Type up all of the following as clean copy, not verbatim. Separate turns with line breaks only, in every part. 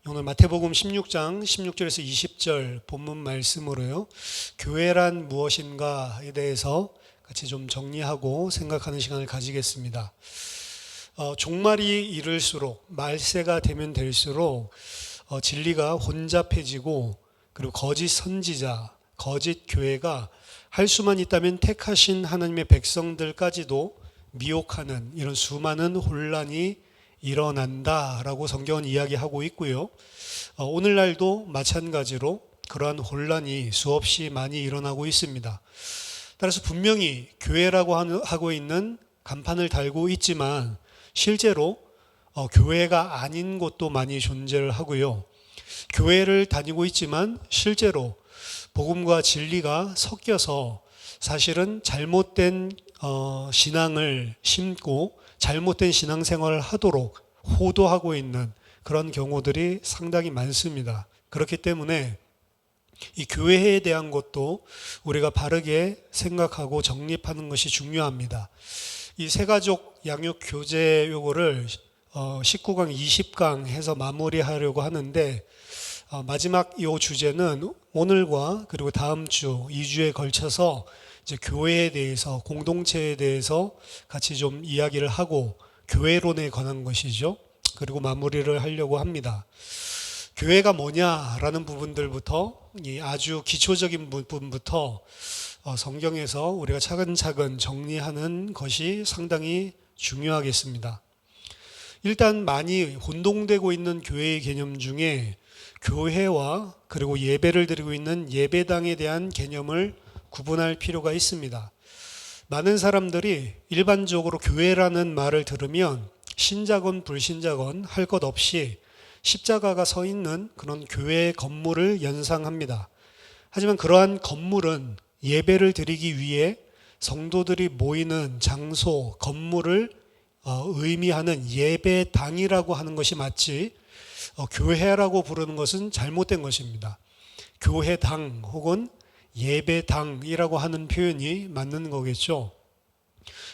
오늘 마태복음 16장 16절에서 20절 본문 말씀으로요. 교회란 무엇인가에 대해서 같이 좀 정리하고 생각하는 시간을 가지겠습니다. 종말이 이를수록 말세가 되면 될수록 진리가 혼잡해지고 그리고 거짓 선지자, 거짓 교회가 할 수만 있다면 택하신 하나님의 백성들까지도 미혹하는 이런 수많은 혼란이 일어난다라고 성경은 이야기하고 있고요. 오늘날도 마찬가지로 그러한 혼란이 수없이 많이 일어나고 있습니다. 따라서 분명히 교회라고 하고 있는 간판을 달고 있지만 실제로 교회가 아닌 곳도 많이 존재를 하고요. 교회를 다니고 있지만 실제로 복음과 진리가 섞여서 사실은 잘못된 신앙을 심고 잘못된 신앙생활을 하도록 호도하고 있는 그런 경우들이 상당히 많습니다. 그렇기 때문에 이 교회에 대한 것도 우리가 바르게 생각하고 정립하는 것이 중요합니다. 이 세가족 양육 교재 요거를 19강, 20강 해서 마무리하려고 하는데 마지막 이 주제는 오늘과 그리고 다음 주 2주에 걸쳐서 이제 교회에 대해서, 공동체에 대해서 같이 좀 이야기를 하고 교회론에 관한 것이죠. 그리고 마무리를 하려고 합니다. 교회가 뭐냐라는 부분들부터 이 아주 기초적인 부분부터 성경에서 우리가 차근차근 정리하는 것이 상당히 중요하겠습니다. 일단 많이 혼동되고 있는 교회의 개념 중에 교회와 그리고 예배를 드리고 있는 예배당에 대한 개념을 구분할 필요가 있습니다. 많은 사람들이 일반적으로 교회라는 말을 들으면 신자건 불신자건 할 것 없이 십자가가 서 있는 그런 교회 건물을 연상합니다. 하지만 그러한 건물은 예배를 드리기 위해 성도들이 모이는 장소, 건물을 의미하는 예배당이라고 하는 것이 맞지 교회라고 부르는 것은 잘못된 것입니다. 교회당 혹은 예배당이라고 하는 표현이 맞는 거겠죠.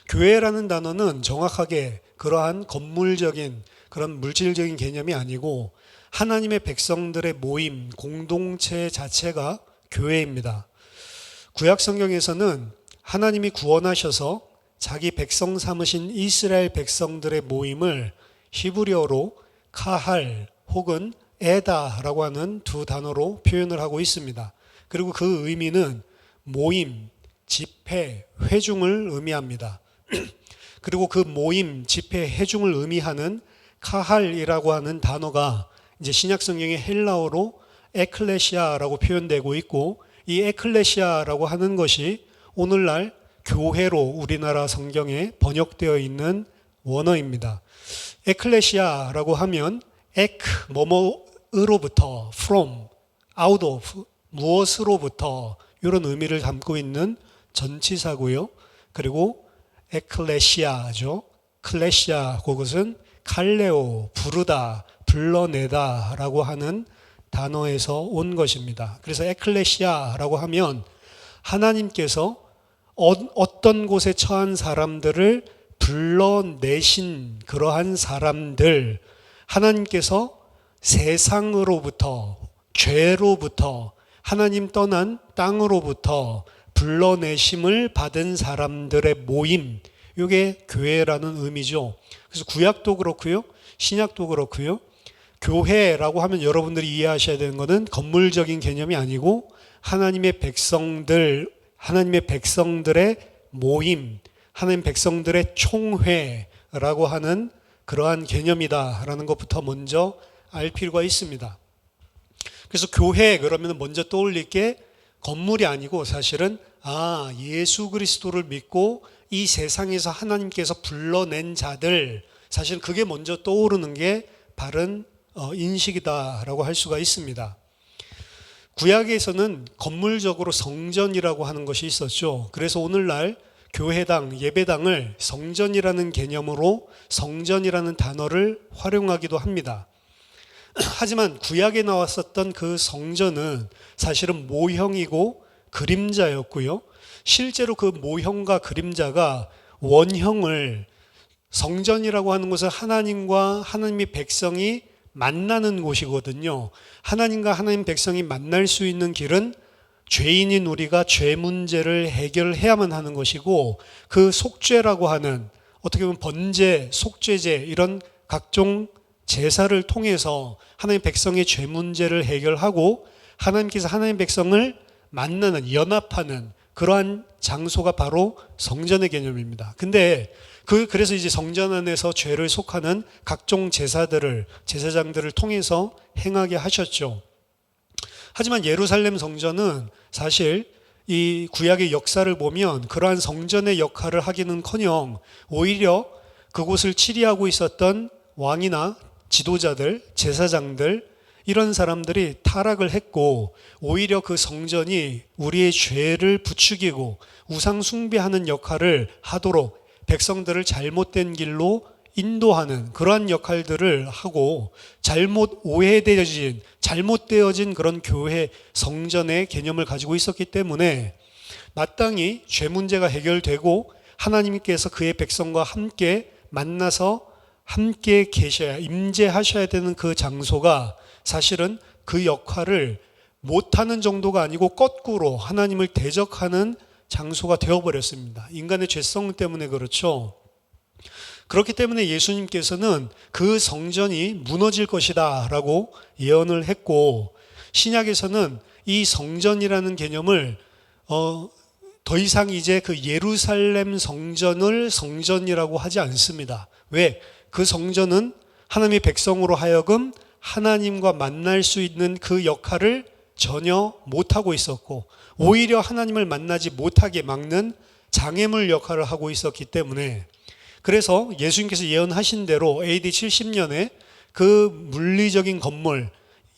교회라는 단어는 정확하게 그러한 건물적인 그런 물질적인 개념이 아니고 하나님의 백성들의 모임, 공동체 자체가 교회입니다. 구약 성경에서는 하나님이 구원하셔서 자기 백성 삼으신 이스라엘 백성들의 모임을 히브리어로 카할 혹은 에다라고 하는 두 단어로 표현을 하고 있습니다. 그리고 그 의미는 모임, 집회, 회중을 의미합니다. 그리고 그 모임, 집회, 회중을 의미하는 카할이라고 하는 단어가 이제 신약 성경의 헬라어로 에클레시아라고 표현되고 있고 이 에클레시아라고 하는 것이 오늘날 교회로 우리나라 성경에 번역되어 있는 원어입니다. 에클레시아라고 하면 뭐뭐으로부터, from, out of, 무엇으로부터 이런 의미를 담고 있는 전치사고요. 그리고 에클레시아죠. 클레시아 그것은 칼레오, 부르다, 불러내다 라고 하는 단어에서 온 것입니다. 그래서 에클레시아라고 하면 하나님께서 어떤 곳에 처한 사람들을 불러내신 그러한 사람들, 하나님께서 세상으로부터, 죄로부터, 하나님 떠난 땅으로부터 불러내심을 받은 사람들의 모임, 이게 교회라는 의미죠. 그래서 구약도 그렇고요, 신약도 그렇고요. 교회라고 하면 여러분들이 이해하셔야 되는 것은 건물적인 개념이 아니고 하나님의 백성들, 하나님의 백성들의 모임, 하나님 백성들의 총회라고 하는 그러한 개념이다라는 것부터 먼저 알 필요가 있습니다. 그래서 교회 그러면 먼저 떠올릴 게 건물이 아니고 사실은 예수 그리스도를 믿고 이 세상에서 하나님께서 불러낸 자들, 사실 그게 먼저 떠오르는 게 바른 인식이다라고 할 수가 있습니다. 구약에서는 건물적으로 성전이라고 하는 것이 있었죠. 그래서 오늘날 교회당, 예배당을 성전이라는 개념으로 성전이라는 단어를 활용하기도 합니다. 하지만 구약에 나왔었던 그 성전은 사실은 모형이고 그림자였고요. 실제로 그 모형과 그림자가 원형을 성전이라고 하는 것은 하나님과 하나님의 백성이 만나는 곳이거든요. 하나님과 하나님 백성이 만날 수 있는 길은 죄인인 우리가 죄 문제를 해결해야만 하는 것이고, 그 속죄라고 하는, 어떻게 보면 번제, 속죄제 이런 각종 제사를 통해서 하나님 백성의 죄 문제를 해결하고 하나님께서 하나님 백성을 만나는, 연합하는 그러한 장소가 바로 성전의 개념입니다. 근데 그래서 이제 성전 안에서 죄를 속하는 각종 제사장들을 통해서 행하게 하셨죠. 하지만 예루살렘 성전은 사실 이 구약의 역사를 보면 그러한 성전의 역할을 하기는커녕 오히려 그곳을 치리하고 있었던 왕이나 지도자들, 제사장들, 이런 사람들이 타락을 했고, 오히려 그 성전이 우리의 죄를 부추기고 우상 숭배하는 역할을 하도록 백성들을 잘못된 길로 인도하는 그러한 역할들을 하고, 잘못되어진 그런 교회 성전의 개념을 가지고 있었기 때문에 마땅히 죄 문제가 해결되고 하나님께서 그의 백성과 함께 만나서 함께 임재하셔야 되는 그 장소가 사실은 그 역할을 못하는 정도가 아니고 거꾸로 하나님을 대적하는 장소가 되어버렸습니다. 인간의 죄성 때문에 그렇죠. 그렇기 때문에 예수님께서는 그 성전이 무너질 것이다 라고 예언을 했고, 신약에서는 이 성전이라는 개념을 더 이상 이제 그 예루살렘 성전을 성전이라고 하지 않습니다. 왜? 그 성전은 하나님의 백성으로 하여금 하나님과 만날 수 있는 그 역할을 전혀 못하고 있었고, 오히려 하나님을 만나지 못하게 막는 장애물 역할을 하고 있었기 때문에, 그래서 예수님께서 예언하신 대로 AD 70년에 그 물리적인 건물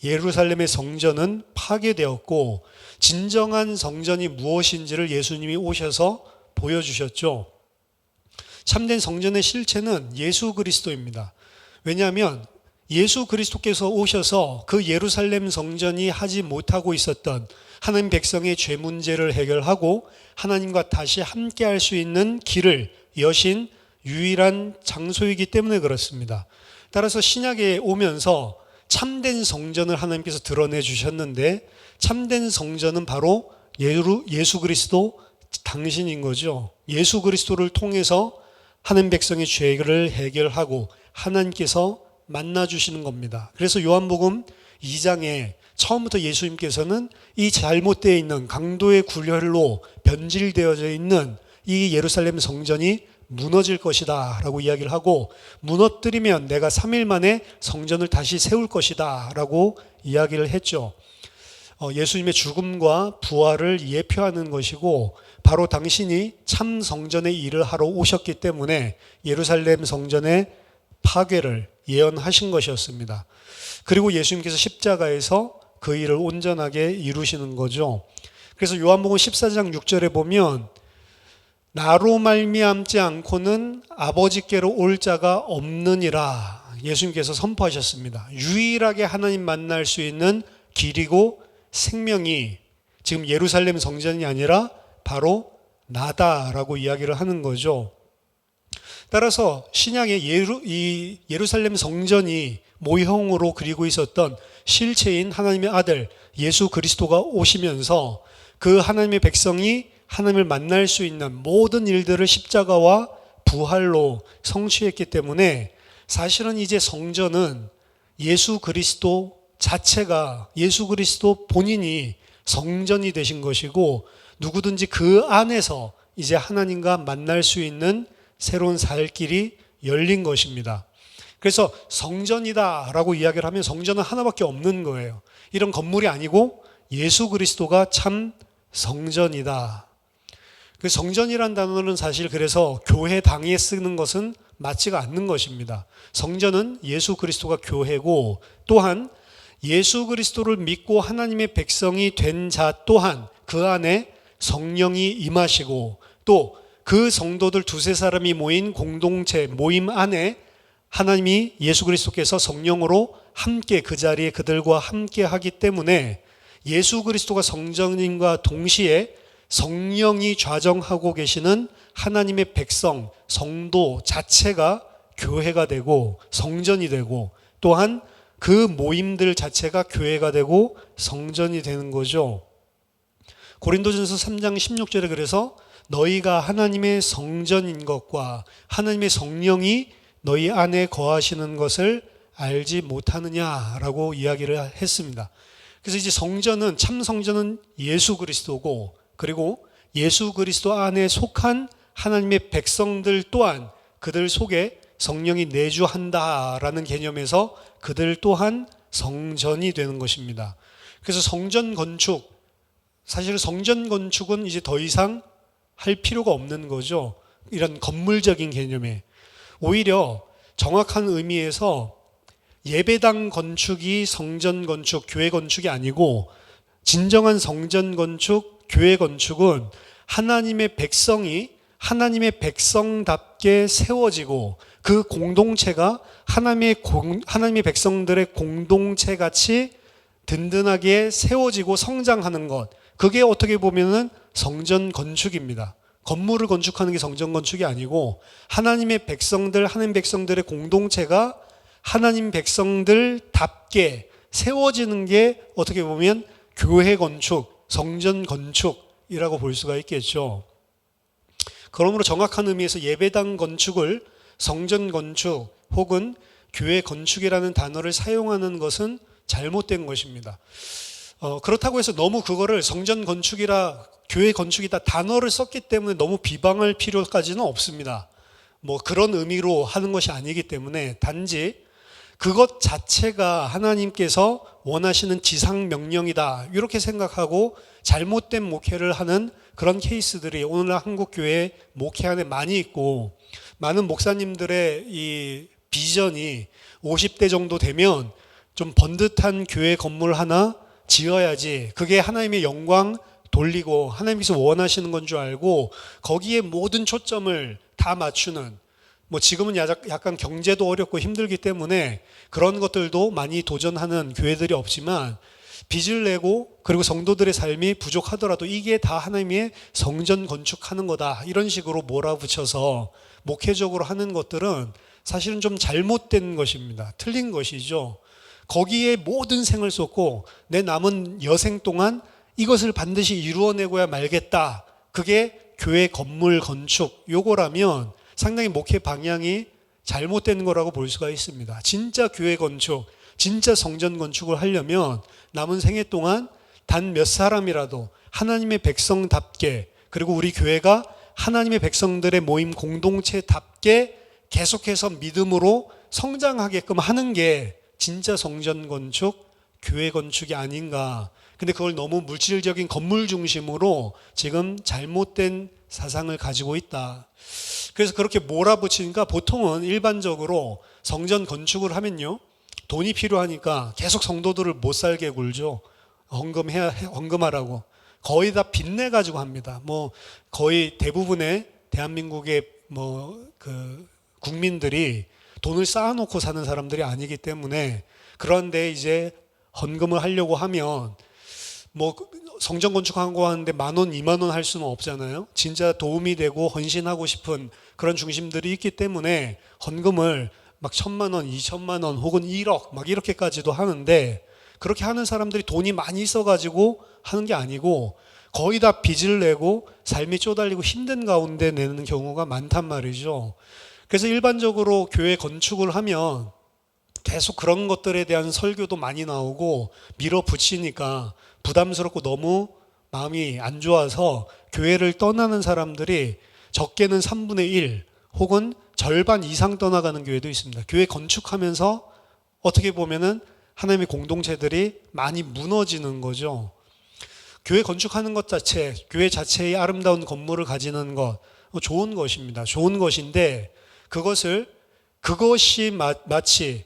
예루살렘의 성전은 파괴되었고, 진정한 성전이 무엇인지를 예수님이 오셔서 보여주셨죠. 참된 성전의 실체는 예수 그리스도입니다. 왜냐하면 예수 그리스도께서 오셔서 그 예루살렘 성전이 하지 못하고 있었던 하나님 백성의 죄 문제를 해결하고 하나님과 다시 함께 할 수 있는 길을 여신 유일한 장소이기 때문에 그렇습니다. 따라서 신약에 오면서 참된 성전을 하나님께서 드러내 주셨는데, 참된 성전은 바로 예수 그리스도 당신인 거죠. 예수 그리스도를 통해서 하나님 백성의 죄를 해결하고 하나님께서 만나 주시는 겁니다. 그래서 요한복음 2장에 처음부터 예수님께서는 이 잘못되어 있는 강도의 굴혈로 변질되어져 있는 이 예루살렘 성전이 무너질 것이다 라고 이야기를 하고, 무너뜨리면 내가 3일 만에 성전을 다시 세울 것이다 라고 이야기를 했죠. 예수님의 죽음과 부활을 예표하는 것이고, 바로 당신이 참 성전의 일을 하러 오셨기 때문에 예루살렘 성전의 파괴를 예언하신 것이었습니다. 그리고 예수님께서 십자가에서 그 일을 온전하게 이루시는 거죠. 그래서 요한복음 14장 6절에 보면 나로 말미암지 않고는 아버지께로 올 자가 없느니라 예수님께서 선포하셨습니다. 유일하게 하나님 만날 수 있는 길이고 생명이 지금 예루살렘 성전이 아니라 바로 나다라고 이야기를 하는 거죠. 따라서 신약의 이 예루살렘 성전이 모형으로 그리고 있었던 실체인 하나님의 아들 예수 그리스도가 오시면서 그 하나님의 백성이 하나님을 만날 수 있는 모든 일들을 십자가와 부활로 성취했기 때문에, 사실은 이제 성전은 예수 그리스도 자체가, 예수 그리스도 본인이 성전이 되신 것이고, 누구든지 그 안에서 이제 하나님과 만날 수 있는 새로운 살 길이 열린 것입니다. 그래서 성전이다 라고 이야기를 하면 성전은 하나밖에 없는 거예요. 이런 건물이 아니고 예수 그리스도가 참 성전이다. 그 성전이란 단어는 사실 그래서 교회당에 쓰는 것은 맞지가 않는 것입니다. 성전은 예수 그리스도가 교회고, 또한 예수 그리스도를 믿고 하나님의 백성이 된 자 또한 그 안에 성령이 임하시고, 또 그 성도들 두세 사람이 모인 공동체 모임 안에 하나님이 예수 그리스도께서 성령으로 함께 그 자리에 그들과 함께 하기 때문에 예수 그리스도가 성전인과 동시에 성령이 좌정하고 계시는 하나님의 백성, 성도 자체가 교회가 되고 성전이 되고, 또한 그 모임들 자체가 교회가 되고 성전이 되는 거죠. 고린도전서 3장 16절에 그래서 너희가 하나님의 성전인 것과 하나님의 성령이 너희 안에 거하시는 것을 알지 못하느냐라고 이야기를 했습니다. 그래서 이제 성전은, 참 성전은 예수 그리스도고, 그리고 예수 그리스도 안에 속한 하나님의 백성들 또한 그들 속에 성령이 내주한다라는 개념에서 그들 또한 성전이 되는 것입니다. 그래서 성전 건축, 사실 성전 건축은 이제 더 이상 할 필요가 없는 거죠. 이런 건물적인 개념에. 오히려 정확한 의미에서 예배당 건축이 성전 건축, 교회 건축이 아니고 진정한 성전 건축, 교회 건축은 하나님의 백성이 하나님의 백성답게 세워지고 그 공동체가 하나님의 백성들의 공동체 같이 든든하게 세워지고 성장하는 것, 그게 어떻게 보면은 성전 건축입니다. 건물을 건축하는 게 성전 건축이 아니고 하나님의 백성들, 하나님 백성들의 공동체가 하나님 백성들답게 세워지는 게 어떻게 보면 교회 건축, 성전 건축이라고 볼 수가 있겠죠. 그러므로 정확한 의미에서 예배당 건축을 성전 건축 혹은 교회 건축이라는 단어를 사용하는 것은 잘못된 것입니다. 그렇다고 해서 너무 그거를 성전 건축이라 교회 건축이다 단어를 썼기 때문에 너무 비방할 필요까지는 없습니다. 뭐 그런 의미로 하는 것이 아니기 때문에 단지 그것 자체가 하나님께서 원하시는 지상 명령이다 이렇게 생각하고 잘못된 목회를 하는 그런 케이스들이 오늘날 한국 교회 목회 안에 많이 있고, 많은 목사님들의 이 비전이 50대 정도 되면 좀 번듯한 교회 건물 하나 지어야지, 그게 하나님의 영광 돌리고 하나님께서 원하시는 건 줄 알고 거기에 모든 초점을 다 맞추는, 뭐 지금은 약간 경제도 어렵고 힘들기 때문에 그런 것들도 많이 도전하는 교회들이 없지만, 빚을 내고 그리고 성도들의 삶이 부족하더라도 이게 다 하나님의 성전 건축하는 거다 이런 식으로 몰아붙여서 목회적으로 하는 것들은 사실은 좀 잘못된 것입니다. 틀린 것이죠. 거기에 모든 생을 쏟고 내 남은 여생 동안 이것을 반드시 이루어내고야 말겠다, 그게 교회 건물 건축 요거라면 상당히 목회 방향이 잘못된 거라고 볼 수가 있습니다. 진짜 교회 건축, 진짜 성전 건축을 하려면 남은 생애 동안 단 몇 사람이라도 하나님의 백성답게, 그리고 우리 교회가 하나님의 백성들의 모임 공동체답게 계속해서 믿음으로 성장하게끔 하는 게 진짜 성전 건축, 교회 건축이 아닌가. 근데 그걸 너무 물질적인 건물 중심으로 지금 잘못된 사상을 가지고 있다. 그래서 그렇게 몰아붙이니까 보통은 일반적으로 성전 건축을 하면요, 돈이 필요하니까 계속 성도들을 못 살게 굴죠. 헌금하라고. 거의 다 빚내 가지고 합니다. 뭐 거의 대부분의 대한민국의 국민들이 돈을 쌓아놓고 사는 사람들이 아니기 때문에, 그런데 이제 헌금을 하려고 하면 뭐 성전 건축하고 하는데 10,000원, 20,000원 할 수는 없잖아요. 진짜 도움이 되고 헌신하고 싶은 그런 중심들이 있기 때문에 헌금을 막 1,000,000원, 2,000,000원 혹은 1억 막 이렇게까지도 하는데, 그렇게 하는 사람들이 돈이 많이 있어가지고 하는 게 아니고 거의 다 빚을 내고 삶이 쪼달리고 힘든 가운데 내는 경우가 많단 말이죠. 그래서 일반적으로 교회 건축을 하면 계속 그런 것들에 대한 설교도 많이 나오고 밀어붙이니까 부담스럽고 너무 마음이 안 좋아서 교회를 떠나는 사람들이 적게는 3분의 1 혹은 절반 이상 떠나가는 교회도 있습니다. 교회 건축하면서 어떻게 보면은 하나님의 공동체들이 많이 무너지는 거죠. 교회 건축하는 것 자체, 교회 자체의 아름다운 건물을 가지는 것 좋은 것입니다. 좋은 것인데 그것이 마치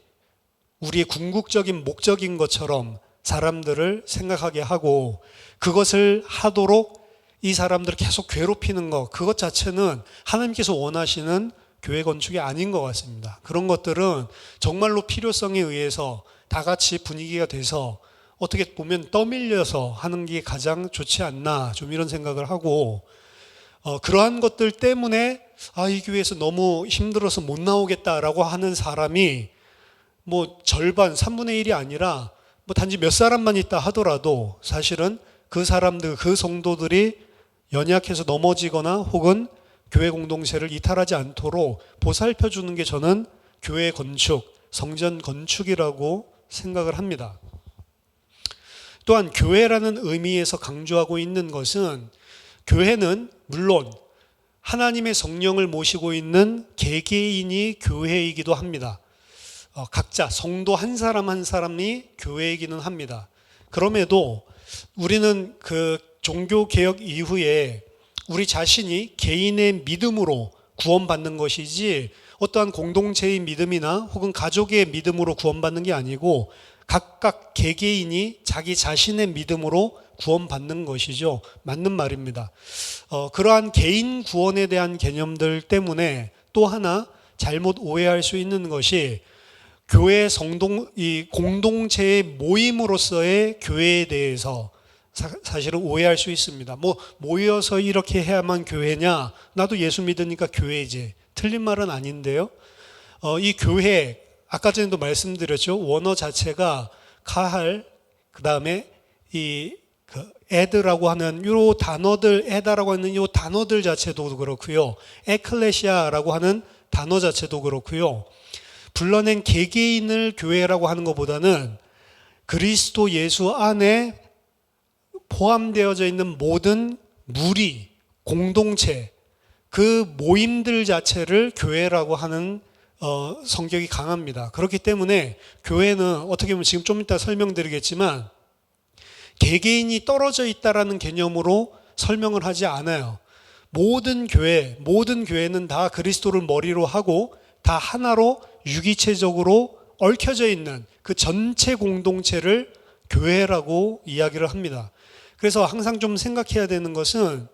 우리의 궁극적인 목적인 것처럼 사람들을 생각하게 하고, 그것을 하도록 이 사람들을 계속 괴롭히는 것, 그것 자체는 하나님께서 원하시는 교회 건축이 아닌 것 같습니다. 그런 것들은 정말로 필요성에 의해서 다 같이 분위기가 돼서 어떻게 보면 떠밀려서 하는 게 가장 좋지 않나, 좀 이런 생각을 하고, 그러한 것들 때문에 이 교회에서 너무 힘들어서 못 나오겠다라고 하는 사람이 뭐 절반 3분의 1이 아니라 뭐 단지 몇 사람만 있다 하더라도 사실은 그 사람들, 그 성도들이 연약해서 넘어지거나 혹은 교회 공동체를 이탈하지 않도록 보살펴 주는 게 저는 교회 건축, 성전 건축이라고 생각을 합니다. 또한 교회라는 의미에서 강조하고 있는 것은 교회는 물론 하나님의 성령을 모시고 있는 개개인이 교회이기도 합니다. 각자 성도 한 사람 한 사람이 교회이기는 합니다. 그럼에도 우리는 그 종교개혁 이후에 우리 자신이 개인의 믿음으로 구원받는 것이지 어떠한 공동체의 믿음이나 혹은 가족의 믿음으로 구원받는 게 아니고 각각 개개인이 자기 자신의 믿음으로 구원받는 것이죠. 맞는 말입니다. 그러한 개인 구원에 대한 개념들 때문에 또 하나 잘못 오해할 수 있는 것이 교회 이 공동체의 모임으로서의 교회에 대해서 사실은 오해할 수 있습니다. 뭐 모여서 이렇게 해야만 교회냐? 나도 예수 믿으니까 교회지. 틀린 말은 아닌데요. 이 교회 아까 전에도 말씀드렸죠. 원어 자체가 카할 그다음에 에드라고 하는 요 단어들, 에다라고 하는 요 단어들 자체도 그렇고요. 에클레시아라고 하는 단어 자체도 그렇고요. 불러낸 개개인을 교회라고 하는 것보다는 그리스도 예수 안에 포함되어져 있는 모든 무리, 공동체, 그 모임들 자체를 교회라고 하는 성격이 강합니다. 그렇기 때문에 교회는 어떻게 보면 지금 좀 이따 설명드리겠지만 개개인이 떨어져 있다라는 개념으로 설명을 하지 않아요. 모든 교회는 다 그리스도를 머리로 하고 다 하나로 유기체적으로 얽혀져 있는 그 전체 공동체를 교회라고 이야기를 합니다. 그래서 항상 좀 생각해야 되는 것은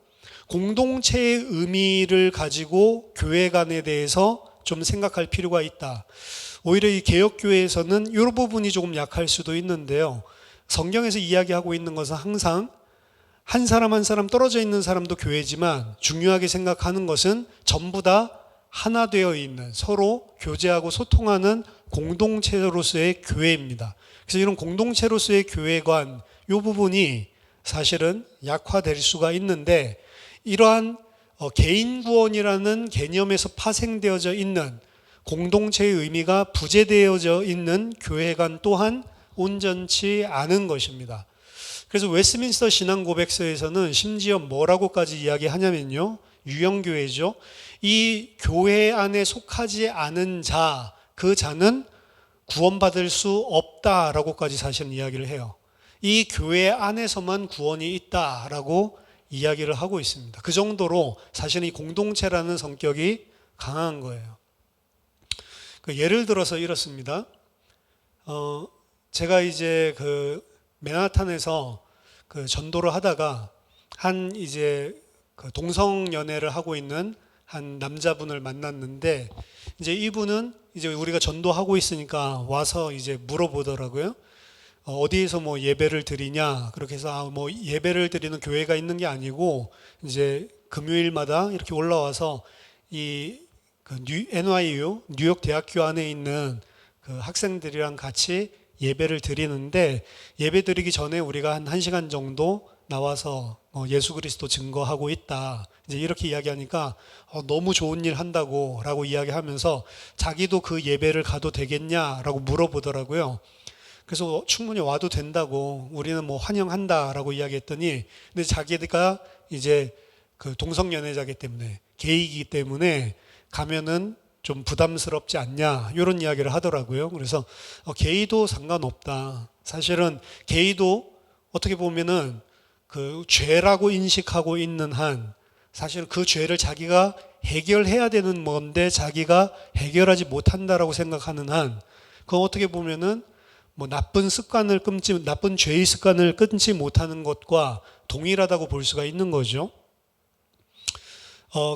공동체의 의미를 가지고 교회관에 대해서 좀 생각할 필요가 있다. 오히려 이 개혁교회에서는 이 부분이 조금 약할 수도 있는데요. 성경에서 이야기하고 있는 것은 항상 한 사람 한 사람 떨어져 있는 사람도 교회지만 중요하게 생각하는 것은 전부 다 하나 되어 있는 서로 교제하고 소통하는 공동체로서의 교회입니다. 그래서 이런 공동체로서의 교회관 이 부분이 사실은 약화될 수가 있는데 이러한 개인 구원이라는 개념에서 파생되어져 있는 공동체의 의미가 부재되어져 있는 교회관 또한 온전치 않은 것입니다. 그래서 웨스민스터 신앙고백서에서는 심지어 뭐라고까지 이야기하냐면요. 유형교회죠. 이 교회 안에 속하지 않은 자, 그 자는 구원받을 수 없다라고까지 사실은 이야기를 해요. 이 교회 안에서만 구원이 있다라고 이야기를 하고 있습니다. 그 정도로 사실은 이 공동체라는 성격이 강한 거예요. 예를 들어서 이렇습니다. 제가 이제 그 맨하탄에서 그 전도를 하다가 한 이제 그 동성 연애를 하고 있는 한 남자분을 만났는데 이제 이분은 이제 우리가 전도하고 있으니까 와서 이제 물어보더라고요. 어디에서 뭐 예배를 드리냐? 그렇게 해서 뭐 예배를 드리는 교회가 있는 게 아니고 이제 금요일마다 이렇게 올라와서 그 NYU 뉴욕 대학교 안에 있는 그 학생들이랑 같이 예배를 드리는데 예배 드리기 전에 우리가 한 1시간 정도 나와서 예수 그리스도 증거하고 있다. 이제 이렇게 이야기하니까 너무 좋은 일 한다고라고 이야기하면서 자기도 그 예배를 가도 되겠냐라고 물어보더라고요. 그래서 충분히 와도 된다고 우리는 뭐 환영한다라고 이야기했더니 근데 자기가 이제 그 동성연애자이기 때문에 게이이기 때문에 가면은 좀 부담스럽지 않냐 이런 이야기를 하더라고요. 그래서 게이도 상관없다. 사실은 게이도 어떻게 보면은 그 죄라고 인식하고 있는 한 사실 그 죄를 자기가 해결해야 되는 건데 자기가 해결하지 못한다라고 생각하는 한 그건 어떻게 보면은 뭐 나쁜 죄의 습관을 끊지 못하는 것과 동일하다고 볼 수가 있는 거죠.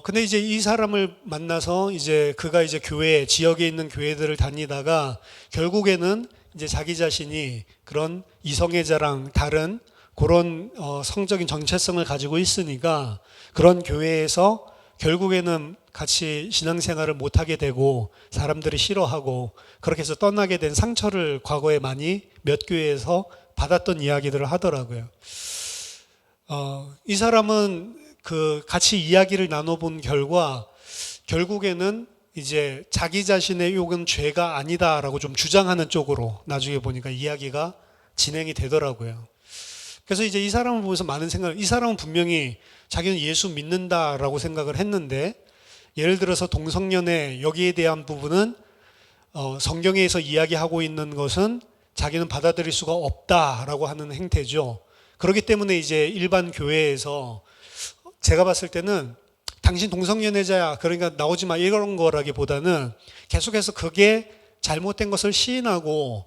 근데 이제 이 사람을 만나서 이제 그가 이제 지역에 있는 교회들을 다니다가 결국에는 이제 자기 자신이 그런 이성애자랑 다른 그런 성적인 정체성을 가지고 있으니까 그런 교회에서 결국에는 같이 신앙생활을 못하게 되고 사람들이 싫어하고 그렇게 해서 떠나게 된 상처를 과거에 많이 몇 교회에서 받았던 이야기들을 하더라고요. 이 사람은 그 같이 이야기를 나눠본 결과 결국에는 이제 자기 자신의 욕은 죄가 아니다라고 좀 주장하는 쪽으로 나중에 보니까 이야기가 진행이 되더라고요. 그래서 이제 이 사람을 보면서 많은 생각을, 이 사람은 분명히 자기는 예수 믿는다라고 생각을 했는데, 예를 들어서 동성연애 여기에 대한 부분은 성경에서 이야기하고 있는 것은 자기는 받아들일 수가 없다라고 하는 행태죠. 그렇기 때문에 이제 일반 교회에서 제가 봤을 때는 당신 동성연애자야, 그러니까 나오지 마, 이런 거라기보다는 계속해서 그게 잘못된 것을 시인하고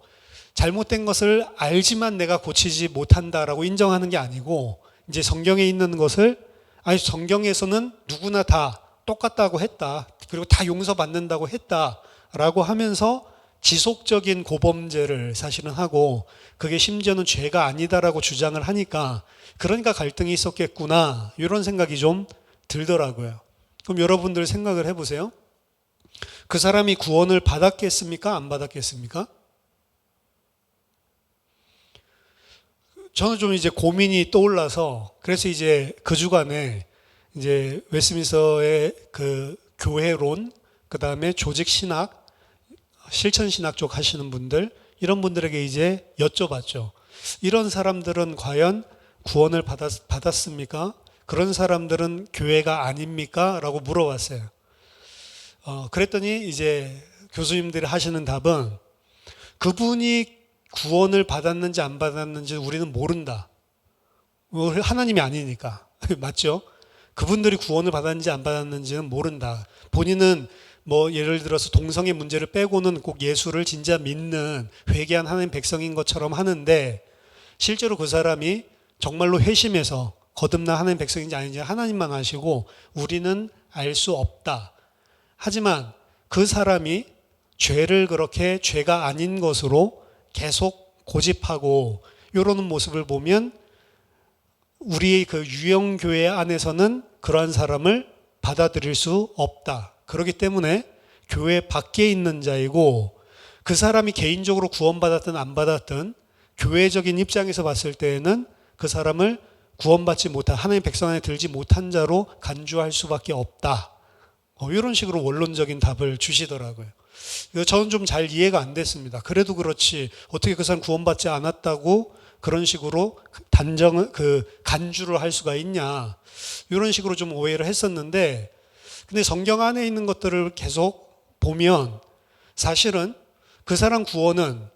잘못된 것을 알지만 내가 고치지 못한다라고 인정하는 게 아니고, 이제 성경에 있는 것을, 아니 성경에서는 누구나 다 똑같다고 했다, 그리고 다 용서받는다고 했다라고 하면서 지속적인 고범죄를 사실은 하고, 그게 심지어는 죄가 아니다라고 주장을 하니까 그러니까 갈등이 있었겠구나, 이런 생각이 좀 들더라고요. 그럼 여러분들 생각을 해보세요. 그 사람이 구원을 받았겠습니까? 안 받았겠습니까? 저는 좀 이제 고민이 떠올라서, 그래서 이제 그 주간에 이제 웨스민스터의 그 교회론, 그 다음에 조직 신학, 실천 신학 쪽 하시는 분들, 이런 분들에게 이제 여쭤봤죠. 이런 사람들은 과연 구원을 받았습니까? 그런 사람들은 교회가 아닙니까? 라고 물어봤어요. 그랬더니 이제 교수님들이 하시는 답은, 그분이 구원을 받았는지 안 받았는지 우리는 모른다. 하나님이 아니니까. 맞죠? 그분들이 구원을 받았는지 안 받았는지는 모른다. 본인은 뭐 예를 들어서 동성애 문제를 빼고는 꼭 예수를 진짜 믿는 회개한 하나님 백성인 것처럼 하는데, 실제로 그 사람이 정말로 회심해서 거듭난 하나님 백성인지 아닌지 하나님만 아시고 우리는 알 수 없다. 하지만 그 사람이 죄를 그렇게 죄가 아닌 것으로 계속 고집하고 이러는 모습을 보면 우리의 그 유형교회 안에서는 그러한 사람을 받아들일 수 없다. 그렇기 때문에 교회 밖에 있는 자이고, 그 사람이 개인적으로 구원받았든 안 받았든 교회적인 입장에서 봤을 때에는 그 사람을 구원받지 못한, 하나님의 백성 안에 들지 못한 자로 간주할 수밖에 없다. 이런 식으로 원론적인 답을 주시더라고요. 저는 좀 잘 이해가 안 됐습니다. 그래도 그렇지 어떻게 그 사람 구원받지 않았다고 그런 식으로 간주를 할 수가 있냐, 이런 식으로 좀 오해를 했었는데, 근데 성경 안에 있는 것들을 계속 보면 사실은 그 사람 구원은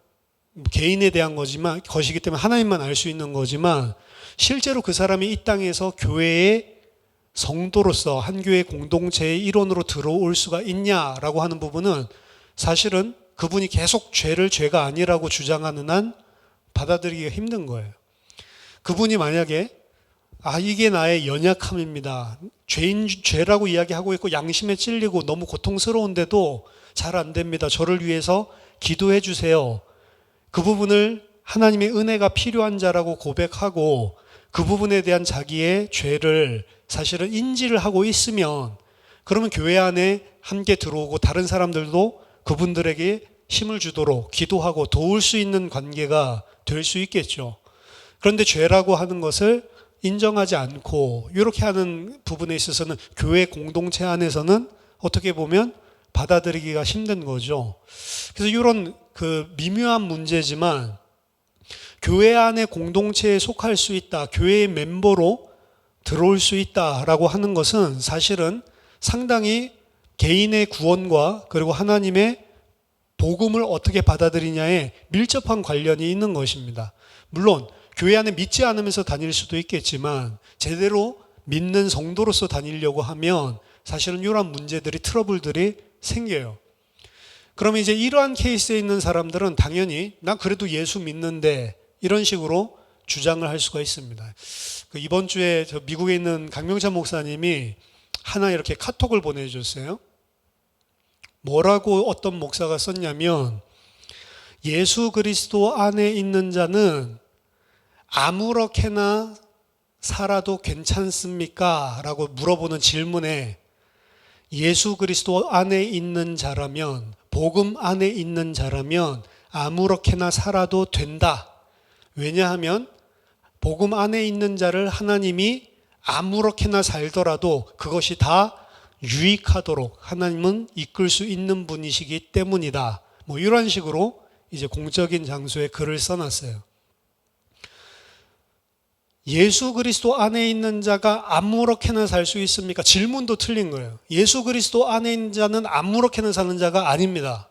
개인에 대한 것이기 때문에 하나님만 알 수 있는 거지만, 실제로 그 사람이 이 땅에서 교회의 성도로서 한 교회 공동체의 일원으로 들어올 수가 있냐라고 하는 부분은 사실은 그분이 계속 죄가 아니라고 주장하는 한 받아들이기가 힘든 거예요. 그분이 만약에 이게 나의 연약함입니다, 죄라고 이야기하고 있고 양심에 찔리고 너무 고통스러운데도 잘 안 됩니다, 저를 위해서 기도해 주세요, 그 부분을 하나님의 은혜가 필요한 자라고 고백하고 그 부분에 대한 자기의 죄를 사실은 인지를 하고 있으면, 그러면 교회 안에 함께 들어오고 다른 사람들도 그분들에게 힘을 주도록 기도하고 도울 수 있는 관계가 될 수 있겠죠. 그런데 죄라고 하는 것을 인정하지 않고 이렇게 하는 부분에 있어서는 교회 공동체 안에서는 어떻게 보면 받아들이기가 힘든 거죠. 그래서 이런 그 미묘한 문제지만, 교회 안에 공동체에 속할 수 있다, 교회의 멤버로 들어올 수 있다라고 하는 것은 사실은 상당히 개인의 구원과 그리고 하나님의 복음을 어떻게 받아들이냐에 밀접한 관련이 있는 것입니다. 물론 교회 안에 믿지 않으면서 다닐 수도 있겠지만, 제대로 믿는 성도로서 다니려고 하면 사실은 이러한 문제들이, 트러블들이 생겨요. 그러면 이제 이러한 케이스에 있는 사람들은 당연히 난 그래도 예수 믿는데, 이런 식으로 주장을 할 수가 있습니다. 이번 주에 미국에 있는 강명찬 목사님이 하나 이렇게 카톡을 보내주셨어요. 뭐라고 어떤 목사가 썼냐면, 예수 그리스도 안에 있는 자는 아무렇게나 살아도 괜찮습니까? 라고 물어보는 질문에 예수 그리스도 안에 있는 자라면, 복음 안에 있는 자라면 아무렇게나 살아도 된다. 왜냐하면 복음 안에 있는 자를 하나님이 아무렇게나 살더라도 그것이 다 유익하도록 하나님은 이끌 수 있는 분이시기 때문이다. 뭐 이런 식으로 이제 공적인 장소에 글을 써놨어요. 예수 그리스도 안에 있는 자가 아무렇게나 살 수 있습니까? 질문도 틀린 거예요. 예수 그리스도 안에 있는 자는 아무렇게나 사는 자가 아닙니다.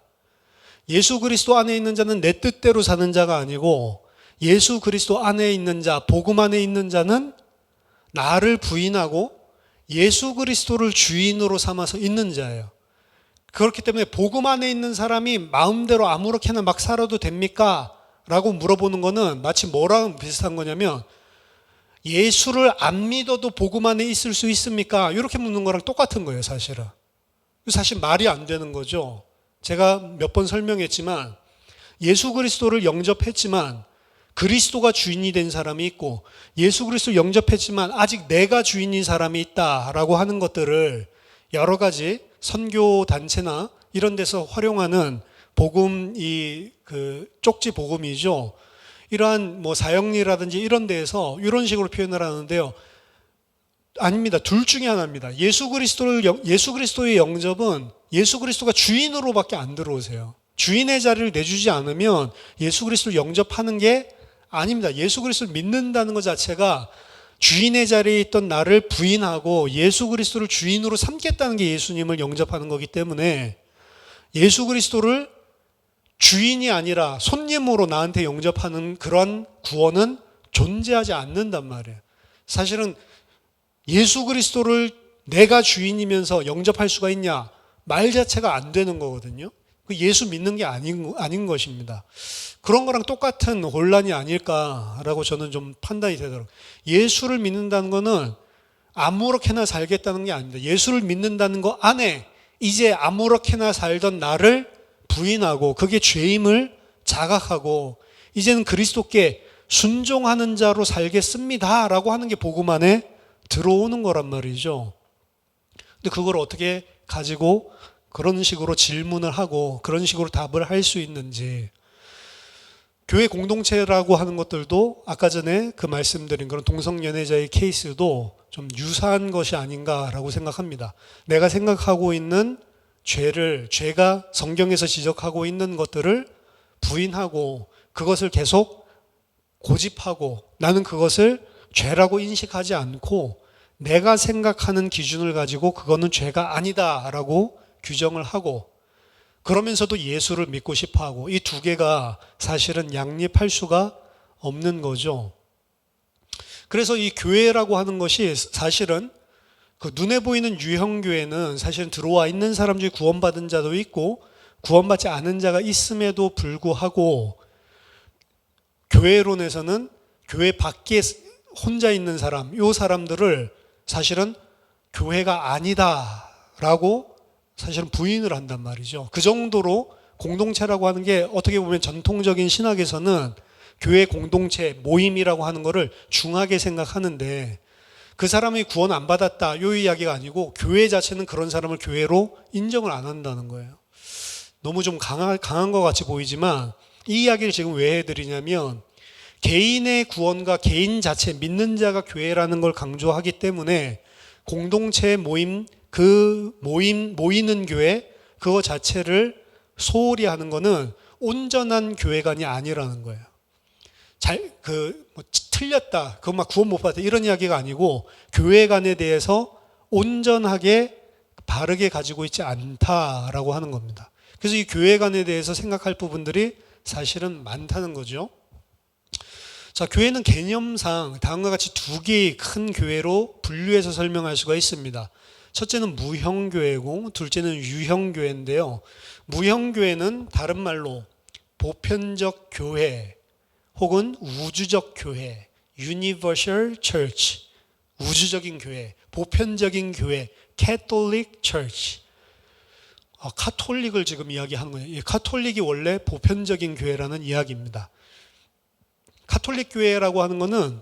예수 그리스도 안에 있는 자는 내 뜻대로 사는 자가 아니고, 예수 그리스도 안에 있는 자, 복음 안에 있는 자는 나를 부인하고 예수 그리스도를 주인으로 삼아서 있는 자예요. 그렇기 때문에 복음 안에 있는 사람이 마음대로 아무렇게나 막 살아도 됩니까? 라고 물어보는 거는 마치 뭐랑 비슷한 거냐면, 예수를 안 믿어도 복음 안에 있을 수 있습니까? 이렇게 묻는 거랑 똑같은 거예요, 사실은. 사실 말이 안 되는 거죠. 제가 몇 번 설명했지만, 예수 그리스도를 영접했지만 그리스도가 주인이 된 사람이 있고, 예수 그리스도를 영접했지만 아직 내가 주인인 사람이 있다라고 하는 것들을 여러 가지 선교 단체나 이런 데서 활용하는 복음, 쪽지 복음이죠. 이러한 뭐 사형리라든지 이런 데에서 이런 식으로 표현을 하는데요. 아닙니다. 둘 중에 하나입니다. 예수 그리스도의 영접은 예수 그리스도가 주인으로밖에 안 들어오세요. 주인의 자리를 내주지 않으면 예수 그리스도를 영접하는 게 아닙니다. 예수 그리스도를 믿는다는 것 자체가 주인의 자리에 있던 나를 부인하고 예수 그리스도를 주인으로 삼겠다는 게 예수님을 영접하는 거기 때문에, 예수 그리스도를 주인이 아니라 손님으로 나한테 영접하는 그런 구원은 존재하지 않는단 말이에요. 사실은 예수 그리스도를 내가 주인이면서 영접할 수가 있냐? 말 자체가 안 되는 거거든요. 예수 믿는 게 아닌 것입니다. 그런 거랑 똑같은 혼란이 아닐까라고 저는 좀 판단이 되더라고요. 예수를 믿는다는 거는 아무렇게나 살겠다는 게 아닙니다. 예수를 믿는다는 거 안에 이제 아무렇게나 살던 나를 부인하고 그게 죄임을 자각하고 이제는 그리스도께 순종하는 자로 살겠습니다 라고 하는 게 복음 안에 들어오는 거란 말이죠. 근데 그걸 어떻게 가지고 그런 식으로 질문을 하고 그런 식으로 답을 할 수 있는지, 교회 공동체라고 하는 것들도 아까 전에 그 말씀드린 그런 동성연애자의 케이스도 좀 유사한 것이 아닌가라고 생각합니다. 내가 생각하고 있는 죄가 성경에서 지적하고 있는 것들을 부인하고 그것을 계속 고집하고 나는 그것을 죄라고 인식하지 않고 내가 생각하는 기준을 가지고 그거는 죄가 아니다라고 규정을 하고, 그러면서도 예수를 믿고 싶어 하고, 이 두 개가 사실은 양립할 수가 없는 거죠. 그래서 이 교회라고 하는 것이 사실은 그 눈에 보이는 유형교회는 사실은 들어와 있는 사람 중에 구원받은 자도 있고 구원받지 않은 자가 있음에도 불구하고, 교회론에서는 교회 밖에 혼자 있는 사람, 이 사람들을 사실은 교회가 아니다라고 사실은 부인을 한단 말이죠. 그 정도로 공동체라고 하는 게 어떻게 보면 전통적인 신학에서는 교회 공동체, 모임이라고 하는 거를 중하게 생각하는데, 그 사람이 구원 안 받았다 이 이야기가 아니고 교회 자체는 그런 사람을 교회로 인정을 안 한다는 거예요. 너무 좀 강한 것 같이 보이지만 이 이야기를 지금 왜 해드리냐면, 개인의 구원과 개인 자체, 믿는 자가 교회라는 걸 강조하기 때문에 공동체 모임, 모이는 교회, 그거 자체를 소홀히 하는 거는 온전한 교회관이 아니라는 거예요. 틀렸다, 그거 막 구원 못 받았다 이런 이야기가 아니고, 교회관에 대해서 온전하게 바르게 가지고 있지 않다라고 하는 겁니다. 그래서 이 교회관에 대해서 생각할 부분들이 사실은 많다는 거죠. 자, 교회는 개념상 다음과 같이 두 개의 큰 교회로 분류해서 설명할 수가 있습니다. 첫째는 무형교회고 둘째는 유형교회인데요. 무형교회는 다른 말로 보편적 교회 혹은 우주적 교회, Universal Church, 우주적인 교회, 보편적인 교회, Catholic Church. 카톨릭을 지금 이야기하는 거예요. 카톨릭이 원래 보편적인 교회라는 이야기입니다. 카톨릭 교회라고 하는 거는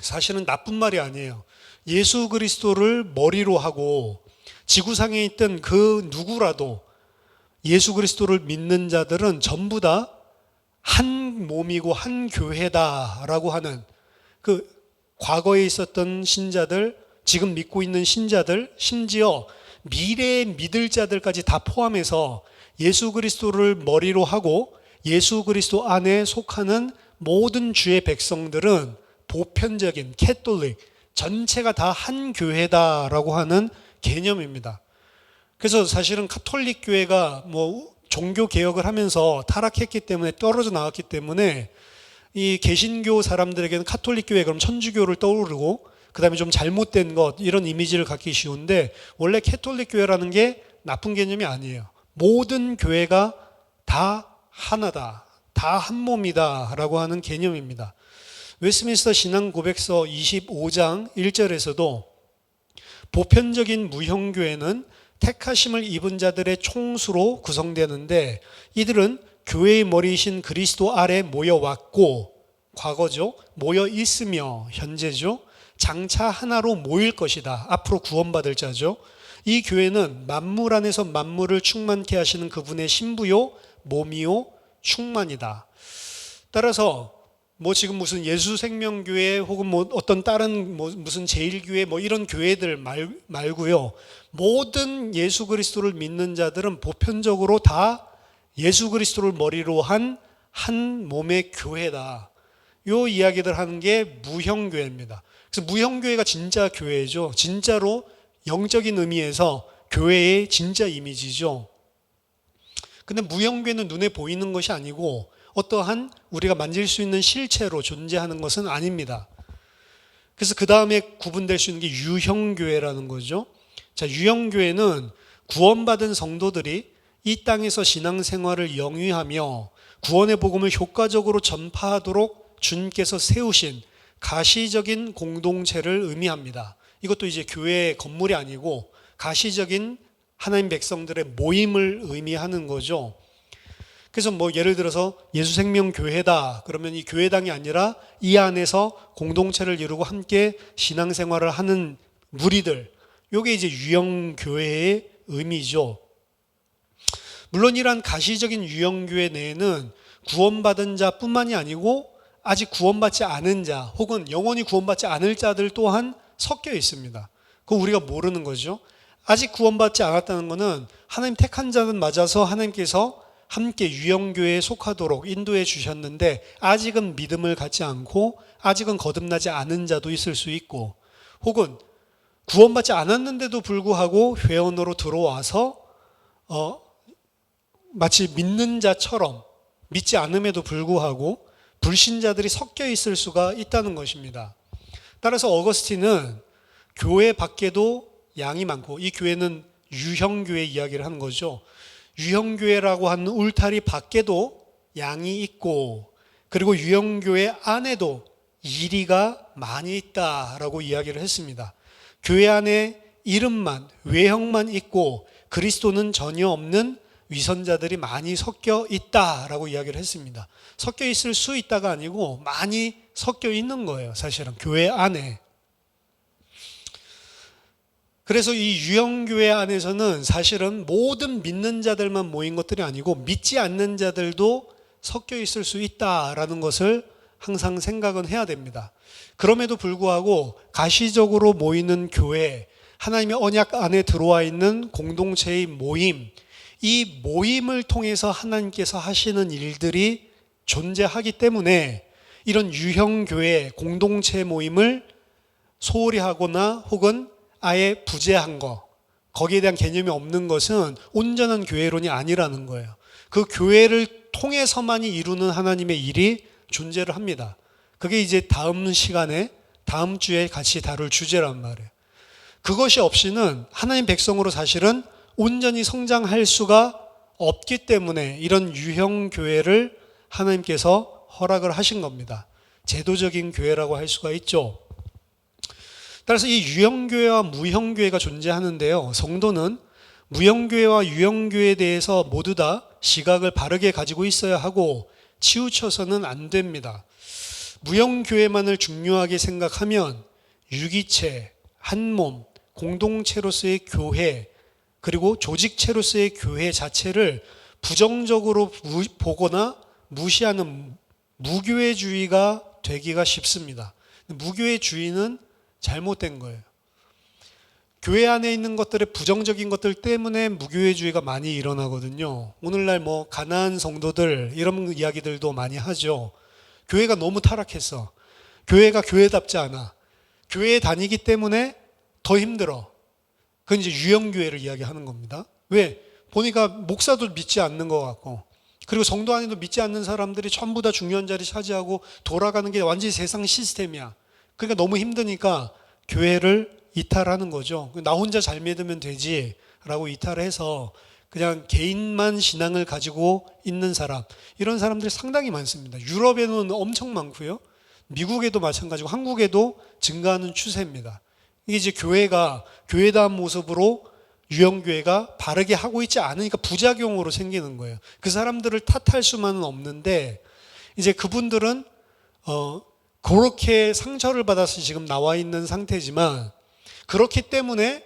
사실은 나쁜 말이 아니에요. 예수 그리스도를 머리로 하고 지구상에 있던 그 누구라도 예수 그리스도를 믿는 자들은 전부 다 한 몸이고 한 교회다라고 하는, 그 과거에 있었던 신자들, 지금 믿고 있는 신자들, 심지어 미래에 믿을 자들까지 다 포함해서 예수 그리스도를 머리로 하고 예수 그리스도 안에 속하는 모든 주의 백성들은 보편적인 캐톨릭 전체가 다 한 교회다라고 하는 개념입니다. 그래서 사실은 카톨릭 교회가 종교 개혁을 하면서 타락했기 때문에, 떨어져 나왔기 때문에 이 개신교 사람들에게는 카톨릭 교회 그럼 천주교를 떠오르고 그다음에 좀 잘못된 것, 이런 이미지를 갖기 쉬운데, 원래 캐톨릭 교회라는 게 나쁜 개념이 아니에요. 모든 교회가 다 하나다, 다 한 몸이다라고 하는 개념입니다. 웨스민스터 신앙 고백서 25장 1절에서도 보편적인 무형교회는 택하심을 입은 자들의 총수로 구성되는데, 이들은 교회의 머리이신 그리스도 아래 모여왔고, 과거죠, 모여 있으며 현재죠, 장차 하나로 모일 것이다, 앞으로 구원받을 자죠. 이 교회는 만물 안에서 만물을 충만케 하시는 그분의 신부요 몸이요 충만이다. 따라서 지금 무슨 예수생명교회 혹은 어떤 다른 무슨 제일교회 이런 교회들 말고요, 모든 예수 그리스도를 믿는 자들은 보편적으로 다 예수 그리스도를 머리로 한 한 몸의 교회다. 요 이야기들 하는 게 무형교회입니다. 그래서 무형교회가 진짜 교회죠. 진짜로 영적인 의미에서 교회의 진짜 이미지죠. 근데 무형교회는 눈에 보이는 것이 아니고 어떠한 우리가 만질 수 있는 실체로 존재하는 것은 아닙니다. 그래서 그 다음에 구분될 수 있는 게 유형교회라는 거죠. 자, 유형교회는 구원받은 성도들이 이 땅에서 신앙생활을 영위하며 구원의 복음을 효과적으로 전파하도록 주님께서 세우신 가시적인 공동체를 의미합니다. 이것도 이제 교회의 건물이 아니고 가시적인 하나님 백성들의 모임을 의미하는 거죠. 그래서 예를 들어서 예수생명교회다 그러면 이 교회당이 아니라 이 안에서 공동체를 이루고 함께 신앙생활을 하는 무리들, 이게 이제 유형교회의 의미죠. 물론 이러한 가시적인 유형교회 내에는 구원받은 자뿐만이 아니고 아직 구원받지 않은 자 혹은 영원히 구원받지 않을 자들 또한 섞여 있습니다. 그거 우리가 모르는 거죠. 아직 구원받지 않았다는 것은 하나님 택한 자는 맞아서 하나님께서 함께 유형교회에 속하도록 인도해 주셨는데, 아직은 믿음을 갖지 않고 아직은 거듭나지 않은 자도 있을 수 있고, 혹은 구원받지 않았는데도 불구하고 회원으로 들어와서 마치 믿는 자처럼 믿지 않음에도 불구하고 불신자들이 섞여 있을 수가 있다는 것입니다. 따라서 어거스틴은 교회 밖에도 양이 많고, 이 교회는 유형교회 이야기를 하는 거죠. 유형교회라고 하는 울타리 밖에도 양이 있고, 그리고 유형교회 안에도 이리가 많이 있다라고 이야기를 했습니다. 교회 안에 이름만, 외형만 있고 그리스도는 전혀 없는 위선자들이 많이 섞여 있다라고 이야기를 했습니다. 섞여 있을 수 있다가 아니고 많이 섞여 있는 거예요, 사실은 교회 안에. 그래서 이 유형교회 안에서는 사실은 모든 믿는 자들만 모인 것들이 아니고 믿지 않는 자들도 섞여 있을 수 있다라는 것을 항상 생각은 해야 됩니다. 그럼에도 불구하고 가시적으로 모이는 교회, 하나님의 언약 안에 들어와 있는 공동체의 모임, 이 모임을 통해서 하나님께서 하시는 일들이 존재하기 때문에 이런 유형교회 공동체 모임을 소홀히 하거나 혹은 아예 부재한 거, 거기에 대한 개념이 없는 것은 온전한 교회론이 아니라는 거예요. 그 교회를 통해서만이 이루는 하나님의 일이 존재를 합니다. 그게 이제 다음 시간에, 다음 주에 같이 다룰 주제란 말이에요. 그것이 없이는 하나님 백성으로 사실은 온전히 성장할 수가 없기 때문에 이런 유형 교회를 하나님께서 허락을 하신 겁니다. 제도적인 교회라고 할 수가 있죠. 따라서 이 유형교회와 무형교회가 존재하는데요, 성도는 무형교회와 유형교회에 대해서 모두 다 시각을 바르게 가지고 있어야 하고 치우쳐서는 안 됩니다. 무형교회만을 중요하게 생각하면 유기체, 한몸, 공동체로서의 교회, 그리고 조직체로서의 교회 자체를 부정적으로 보거나 무시하는 무교회주의가 되기가 쉽습니다. 무교회주의는 잘못된 거예요. 교회 안에 있는 것들의 부정적인 것들 때문에 무교회주의가 많이 일어나거든요. 오늘날 뭐 가난한 성도들 이런 이야기들도 많이 하죠. 교회가 너무 타락했어. 교회가 교회답지 않아. 교회에 다니기 때문에 더 힘들어. 그건 이제 유형교회를 이야기하는 겁니다. 왜? 보니까 목사도 믿지 않는 것 같고, 그리고 성도 안에도 믿지 않는 사람들이 전부 다 중요한 자리 차지하고 돌아가는 게 완전히 세상 시스템이야. 그러니까 너무 힘드니까 교회를 이탈하는 거죠. 나 혼자 잘 믿으면 되지 라고 이탈해서 그냥 개인만 신앙을 가지고 있는 사람, 이런 사람들이 상당히 많습니다. 유럽에는 엄청 많고요. 미국에도 마찬가지고 한국에도 증가하는 추세입니다. 이게 이제 교회가 교회다운 모습으로 유형교회가 바르게 하고 있지 않으니까 부작용으로 생기는 거예요. 그 사람들을 탓할 수만은 없는데, 이제 그분들은 그렇게 상처를 받아서 지금 나와 있는 상태지만, 그렇기 때문에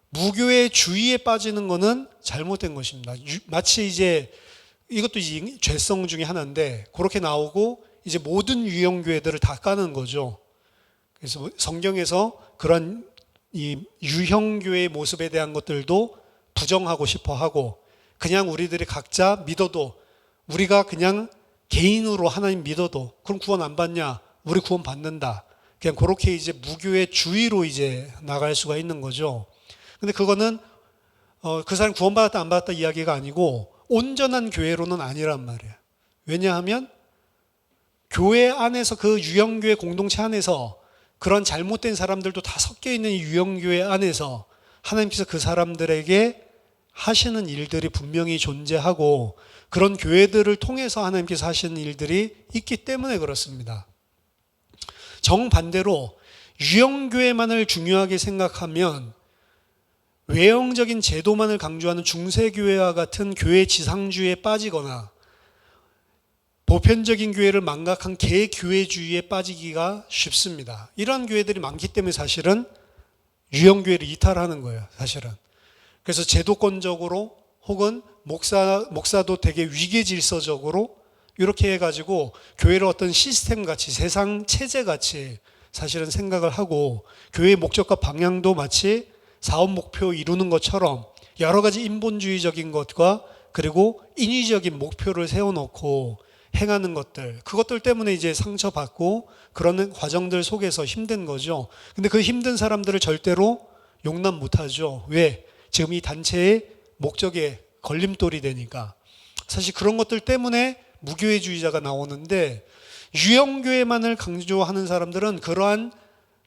무교의 주의에 빠지는 것은 잘못된 것입니다. 마치 이제 이것도 이제 죄성 중에 하나인데, 그렇게 나오고 이제 모든 유형교회들을 다 까는 거죠. 그래서 성경에서 그런 이 유형교회의 모습에 대한 것들도 부정하고 싶어 하고, 그냥 우리들이 각자 믿어도, 우리가 그냥 개인으로 하나님 믿어도 그럼 구원 안 받냐? 우리 구원 받는다. 그냥 그렇게 이제 무교의 주의로 이제 나갈 수가 있는 거죠. 근데 그거는 그 사람 구원 받았다 안 받았다 이야기가 아니고 온전한 교회로는 아니란 말이에요. 왜냐하면 교회 안에서, 그 유형교회 공동체 안에서 그런 잘못된 사람들도 다 섞여 있는 이 유형교회 안에서 하나님께서 그 사람들에게 하시는 일들이 분명히 존재하고, 그런 교회들을 통해서 하나님께서 하시는 일들이 있기 때문에 그렇습니다. 정반대로 유형교회만을 중요하게 생각하면 외형적인 제도만을 강조하는 중세교회와 같은 교회 지상주의에 빠지거나 보편적인 교회를 망각한 개교회주의에 빠지기가 쉽습니다. 이러한 교회들이 많기 때문에 사실은 유형교회를 이탈하는 거예요, 사실은. 그래서 제도권적으로 혹은 목사도 되게 위계질서적으로 이렇게 해가지고 교회를 어떤 시스템 같이, 세상 체제 같이 사실은 생각을 하고, 교회의 목적과 방향도 마치 사업 목표 이루는 것처럼 여러 가지 인본주의적인 것과 그리고 인위적인 목표를 세워놓고 행하는 것들, 그것들 때문에 이제 상처받고 그런 과정들 속에서 힘든 거죠. 근데 그 힘든 사람들을 절대로 용납 못하죠. 왜? 지금 이 단체의 목적에 걸림돌이 되니까. 사실 그런 것들 때문에 무교회주의자가 나오는데, 유형교회만을 강조하는 사람들은 그러한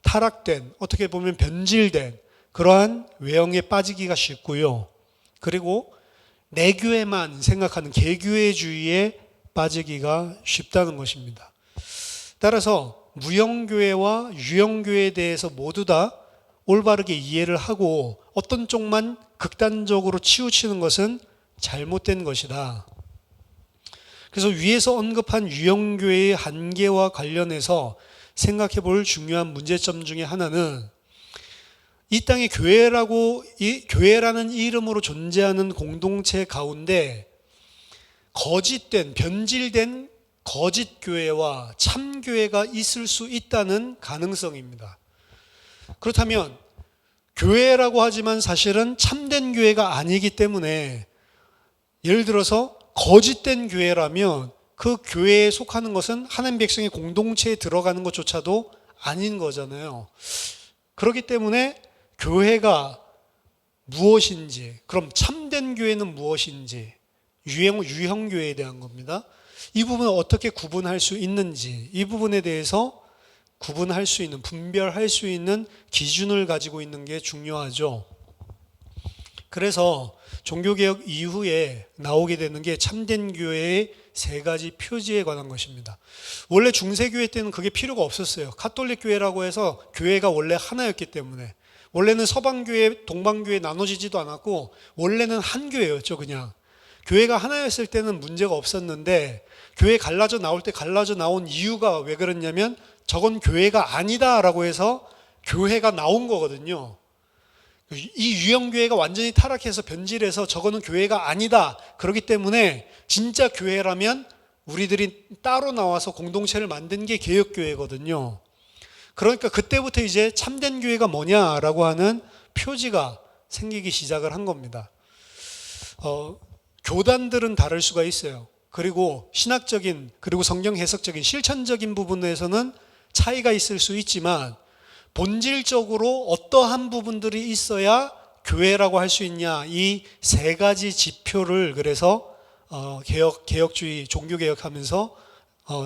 타락된, 어떻게 보면 변질된 그러한 외형에 빠지기가 쉽고요. 그리고 내교회만 생각하는 개교회주의에 빠지기가 쉽다는 것입니다. 따라서 무형교회와 유형교회에 대해서 모두 다 올바르게 이해를 하고 어떤 쪽만 극단적으로 치우치는 것은 잘못된 것이다. 그래서 위에서 언급한 유형교회의 한계와 관련해서 생각해 볼 중요한 문제점 중에 하나는, 이 땅에 교회라는 이름으로 존재하는 공동체 가운데 거짓된, 변질된 거짓교회와 참교회가 있을 수 있다는 가능성입니다. 그렇다면 교회라고 하지만 사실은 참된 교회가 아니기 때문에, 예를 들어서 거짓된 교회라면 그 교회에 속하는 것은 하나님 백성의 공동체에 들어가는 것조차도 아닌 거잖아요. 그렇기 때문에 교회가 무엇인지, 그럼 참된 교회는 무엇인지, 유형교회에 대한 겁니다. 이 부분을 어떻게 구분할 수 있는지, 이 부분에 대해서 구분할 수 있는, 분별할 수 있는 기준을 가지고 있는 게 중요하죠. 그래서 종교개혁 이후에 나오게 되는 게 참된 교회의 세 가지 표지에 관한 것입니다. 원래 중세교회 때는 그게 필요가 없었어요. 가톨릭 교회라고 해서 교회가 원래 하나였기 때문에. 원래는 서방교회, 동방교회 나눠지지도 않았고 원래는 한 교회였죠, 그냥. 교회가 하나였을 때는 문제가 없었는데, 교회 갈라져 나올 때 갈라져 나온 이유가 왜 그랬냐면 저건 교회가 아니다라고 해서 교회가 나온 거거든요. 이 유형교회가 완전히 타락해서 변질해서 저거는 교회가 아니다. 그렇기 때문에 진짜 교회라면 우리들이 따로 나와서 공동체를 만든 게 개혁교회거든요. 그러니까 그때부터 이제 참된 교회가 뭐냐라고 하는 표지가 생기기 시작을 한 겁니다. 교단들은 다를 수가 있어요. 그리고 신학적인 그리고 성경 해석적인 실천적인 부분에서는 차이가 있을 수 있지만 본질적으로 어떠한 부분들이 있어야 교회라고 할 수 있냐, 이 세 가지 지표를 그래서 개혁주의 종교개혁하면서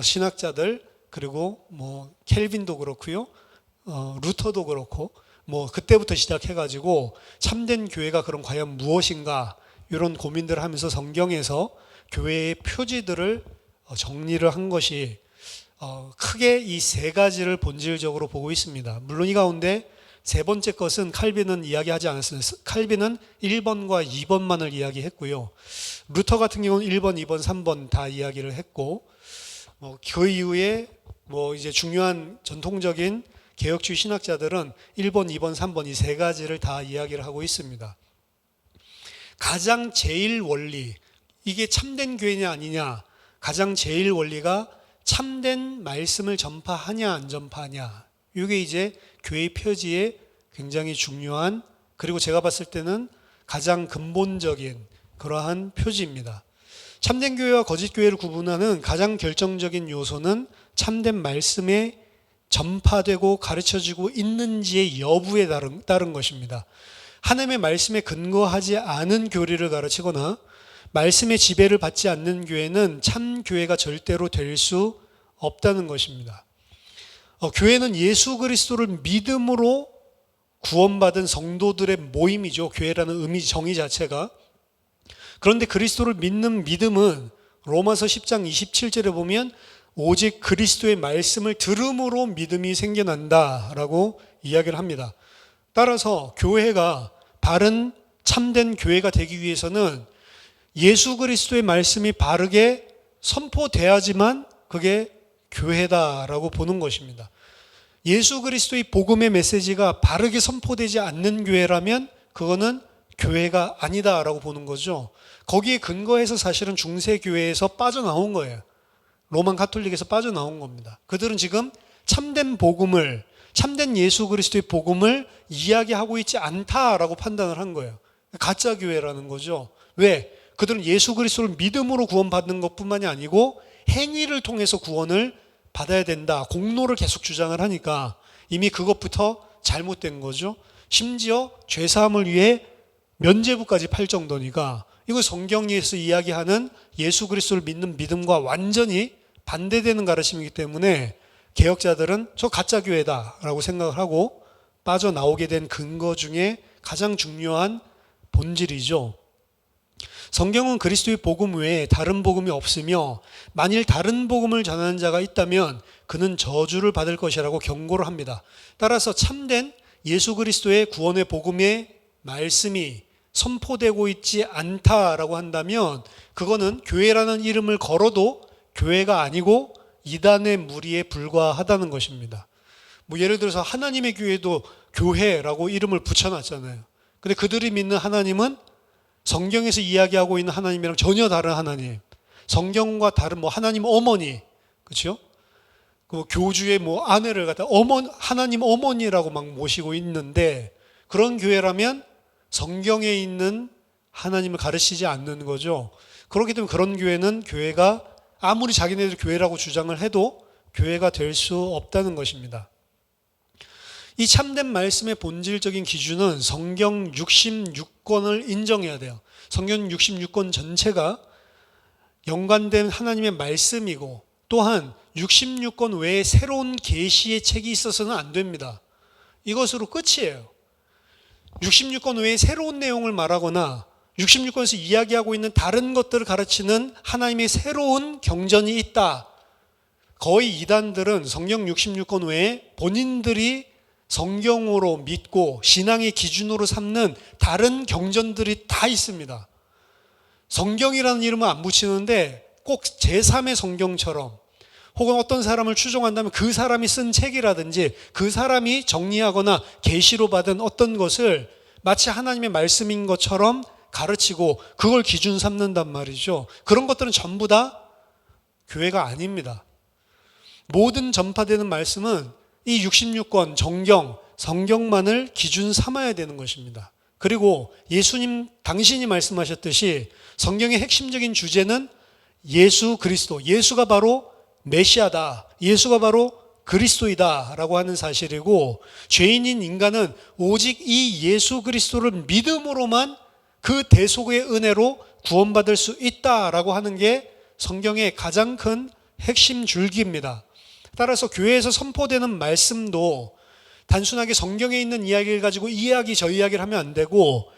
신학자들 그리고 뭐 켈빈도 그렇고요, 루터도 그렇고 뭐 그때부터 시작해가지고 참된 교회가 그럼 과연 무엇인가 이런 고민들을 하면서 성경에서 교회의 표지들을 정리를 한 것이 크게 이 세 가지를 본질적으로 보고 있습니다. 물론 이 가운데 세 번째 것은 칼빈은 이야기하지 않았습니다. 칼빈은 1번과 2번만을 이야기했고요. 루터 같은 경우는 1번, 2번, 3번 다 이야기를 했고, 그 이후에 이제 중요한 전통적인 개혁주의 신학자들은 1번, 2번, 3번 이 세 가지를 다 이야기를 하고 있습니다. 가장 제일 원리, 이게 참된 교회냐 아니냐, 가장 제일 원리가 참된 말씀을 전파하냐 안 전파하냐, 이게 이제 교회 표지의 굉장히 중요한, 그리고 제가 봤을 때는 가장 근본적인 그러한 표지입니다. 참된 교회와 거짓 교회를 구분하는 가장 결정적인 요소는 참된 말씀에 전파되고 가르쳐지고 있는지의 여부에 따른 것입니다. 하나님의 말씀에 근거하지 않은 교리를 가르치거나 말씀의 지배를 받지 않는 교회는 참 교회가 절대로 될 수 없다는 것입니다. 교회는 예수 그리스도를 믿음으로 구원받은 성도들의 모임이죠. 교회라는 의미, 정의 자체가. 그런데 그리스도를 믿는 믿음은 로마서 10장 27절에 보면 오직 그리스도의 말씀을 들음으로 믿음이 생겨난다라고 이야기를 합니다. 따라서 교회가 바른 참된 교회가 되기 위해서는 예수 그리스도의 말씀이 바르게 선포돼야지만 그게 교회다라고 보는 것입니다. 예수 그리스도의 복음의 메시지가 바르게 선포되지 않는 교회라면 그거는 교회가 아니다라고 보는 거죠. 거기에 근거해서 사실은 중세교회에서 빠져나온 거예요. 로만 가톨릭에서 빠져나온 겁니다. 그들은 지금 참된 복음을, 참된 예수 그리스도의 복음을 이야기하고 있지 않다라고 판단을 한 거예요. 가짜 교회라는 거죠. 왜? 그들은 예수 그리스도를 믿음으로 구원받는 것뿐만이 아니고 행위를 통해서 구원을 받아야 된다, 공로를 계속 주장을 하니까 이미 그것부터 잘못된 거죠. 심지어 죄사함을 위해 면죄부까지 팔 정도니까 이거 성경에서 이야기하는 예수 그리스도를 믿는 믿음과 완전히 반대되는 가르침이기 때문에 개혁자들은 저 가짜 교회다라고 생각을 하고 빠져나오게 된 근거 중에 가장 중요한 본질이죠. 성경은 그리스도의 복음 외에 다른 복음이 없으며 만일 다른 복음을 전하는 자가 있다면 그는 저주를 받을 것이라고 경고를 합니다. 따라서 참된 예수 그리스도의 구원의 복음의 말씀이 선포되고 있지 않다라고 한다면 그거는 교회라는 이름을 걸어도 교회가 아니고 이단의 무리에 불과하다는 것입니다. 예를 들어서 하나님의 교회도 교회라고 이름을 붙여놨잖아요. 근데 그들이 믿는 하나님은 성경에서 이야기하고 있는 하나님이랑 전혀 다른 하나님, 성경과 다른 하나님 어머니, 그렇죠? 그 교주의 아내를 갖다 하나님 어머니라고 막 모시고 있는데 그런 교회라면 성경에 있는 하나님을 가르치지 않는 거죠. 그렇기 때문에 그런 교회는 교회가 아무리 자기네들 교회라고 주장을 해도 교회가 될 수 없다는 것입니다. 이 참된 말씀의 본질적인 기준은 성경 66권을 인정해야 돼요. 성경 66권 전체가 연관된 하나님의 말씀이고 또한 66권 외에 새로운 계시의 책이 있어서는 안 됩니다. 이것으로 끝이에요. 66권 외에 새로운 내용을 말하거나 66권에서 이야기하고 있는 다른 것들을 가르치는 하나님의 새로운 경전이 있다. 거의 이단들은 성경 66권 외에 본인들이 성경으로 믿고 신앙의 기준으로 삼는 다른 경전들이 다 있습니다. 성경이라는 이름은 안 붙이는데 꼭 제3의 성경처럼 혹은 어떤 사람을 추종한다면 그 사람이 쓴 책이라든지 그 사람이 정리하거나 계시로 받은 어떤 것을 마치 하나님의 말씀인 것처럼 가르치고 그걸 기준 삼는단 말이죠. 그런 것들은 전부 다 교회가 아닙니다. 모든 전파되는 말씀은 이 66권 정경, 성경만을 기준 삼아야 되는 것입니다. 그리고 예수님 당신이 말씀하셨듯이 성경의 핵심적인 주제는 예수 그리스도, 예수가 바로 메시아다, 예수가 바로 그리스도이다 라고 하는 사실이고, 죄인인 인간은 오직 이 예수 그리스도를 믿음으로만 그 대속의 은혜로 구원받을 수 있다라고 하는 게 성경의 가장 큰 핵심 줄기입니다. 따라서 교회에서 선포되는 말씀도 단순하게 성경에 있는 이야기를 가지고 이 이야기 저 이야기를 하면 안 되고,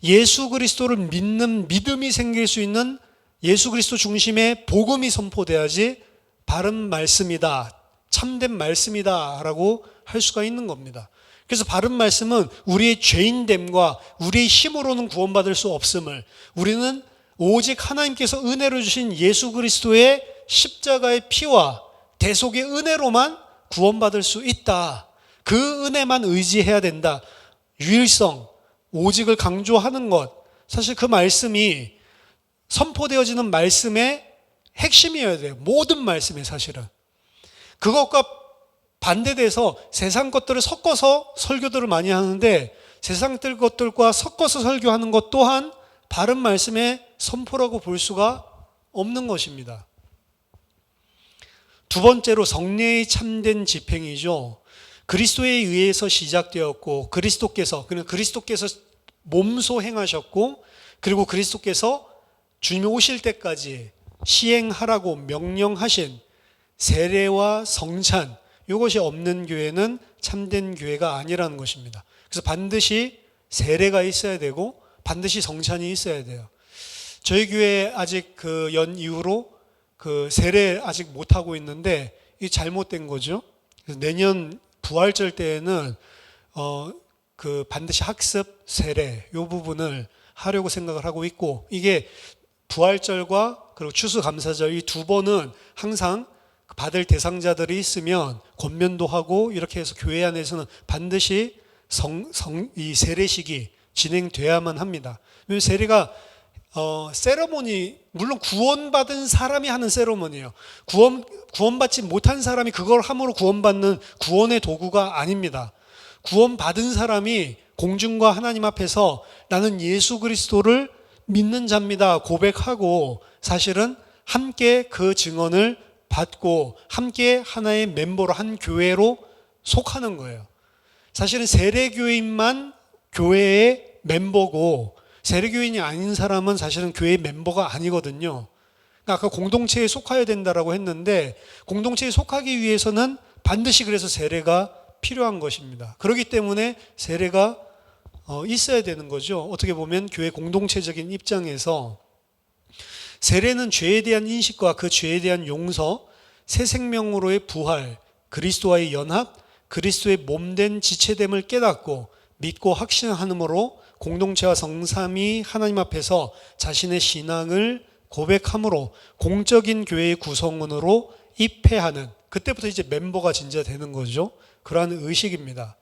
예수 그리스도를 믿는 믿음이 생길 수 있는 예수 그리스도 중심의 복음이 선포돼야지 바른 말씀이다, 참된 말씀이다 라고 할 수가 있는 겁니다. 그래서 바른 말씀은 우리의 죄인됨과 우리의 힘으로는 구원받을 수 없음을, 우리는 오직 하나님께서 은혜로 주신 예수 그리스도의 십자가의 피와 대속의 은혜로만 구원받을 수 있다, 그 은혜만 의지해야 된다, 유일성, 오직을 강조하는 것, 사실 그 말씀이 선포되어지는 말씀의 핵심이어야 돼요. 모든 말씀에 사실은. 그것과 반대돼서 세상 것들을 섞어서 설교들을 많이 하는데, 세상 것들과 섞어서 설교하는 것 또한 바른 말씀의 선포라고 볼 수가 없는 것입니다. 두 번째로 성례의 참된 집행이죠. 그리스도에 의해서 시작되었고, 그리스도께서 몸소 행하셨고, 그리고 그리스도께서 주님이 오실 때까지 시행하라고 명령하신 세례와 성찬, 이것이 없는 교회는 참된 교회가 아니라는 것입니다. 그래서 반드시 세례가 있어야 되고 반드시 성찬이 있어야 돼요. 저희 교회 아직 그 연 이후로 그 세례 아직 못 하고 있는데, 이게 잘못된 거죠. 그래서 내년 부활절 때에는 그 반드시 학습 세례 이 부분을 하려고 생각을 하고 있고, 이게 부활절과 그리고 추수감사절 이 두 번은 항상 받을 대상자들이 있으면 권면도 하고 이렇게 해서 교회 안에서는 반드시 이 세례식이 진행돼야만 합니다. 왜냐하면 세례가 세러머니, 물론 구원받은 사람이 하는 세러머니예요. 구원받지 못한 사람이 그걸 함으로 구원받는 구원의 도구가 아닙니다. 구원받은 사람이 공중과 하나님 앞에서 나는 예수 그리스도를 믿는 자입니다 고백하고, 사실은 함께 그 증언을 받고 함께 하나의 멤버로, 한 교회로 속하는 거예요. 사실은 세례교인만 교회의 멤버고, 세례교인이 아닌 사람은 사실은 교회의 멤버가 아니거든요. 그러니까 아까 공동체에 속해야 된다라고 했는데, 공동체에 속하기 위해서는 반드시 그래서 세례가 필요한 것입니다. 그렇기 때문에 세례가 있어야 되는 거죠. 어떻게 보면 교회 공동체적인 입장에서 세례는 죄에 대한 인식과 그 죄에 대한 용서, 새 생명으로의 부활, 그리스도와의 연합, 그리스도의 몸된 지체됨을 깨닫고 믿고 확신함으로 공동체와 성삼위 하나님 앞에서 자신의 신앙을 고백함으로 공적인 교회의 구성원으로 입회하는, 그때부터 이제 멤버가 진짜 되는 거죠. 그러한 의식입니다.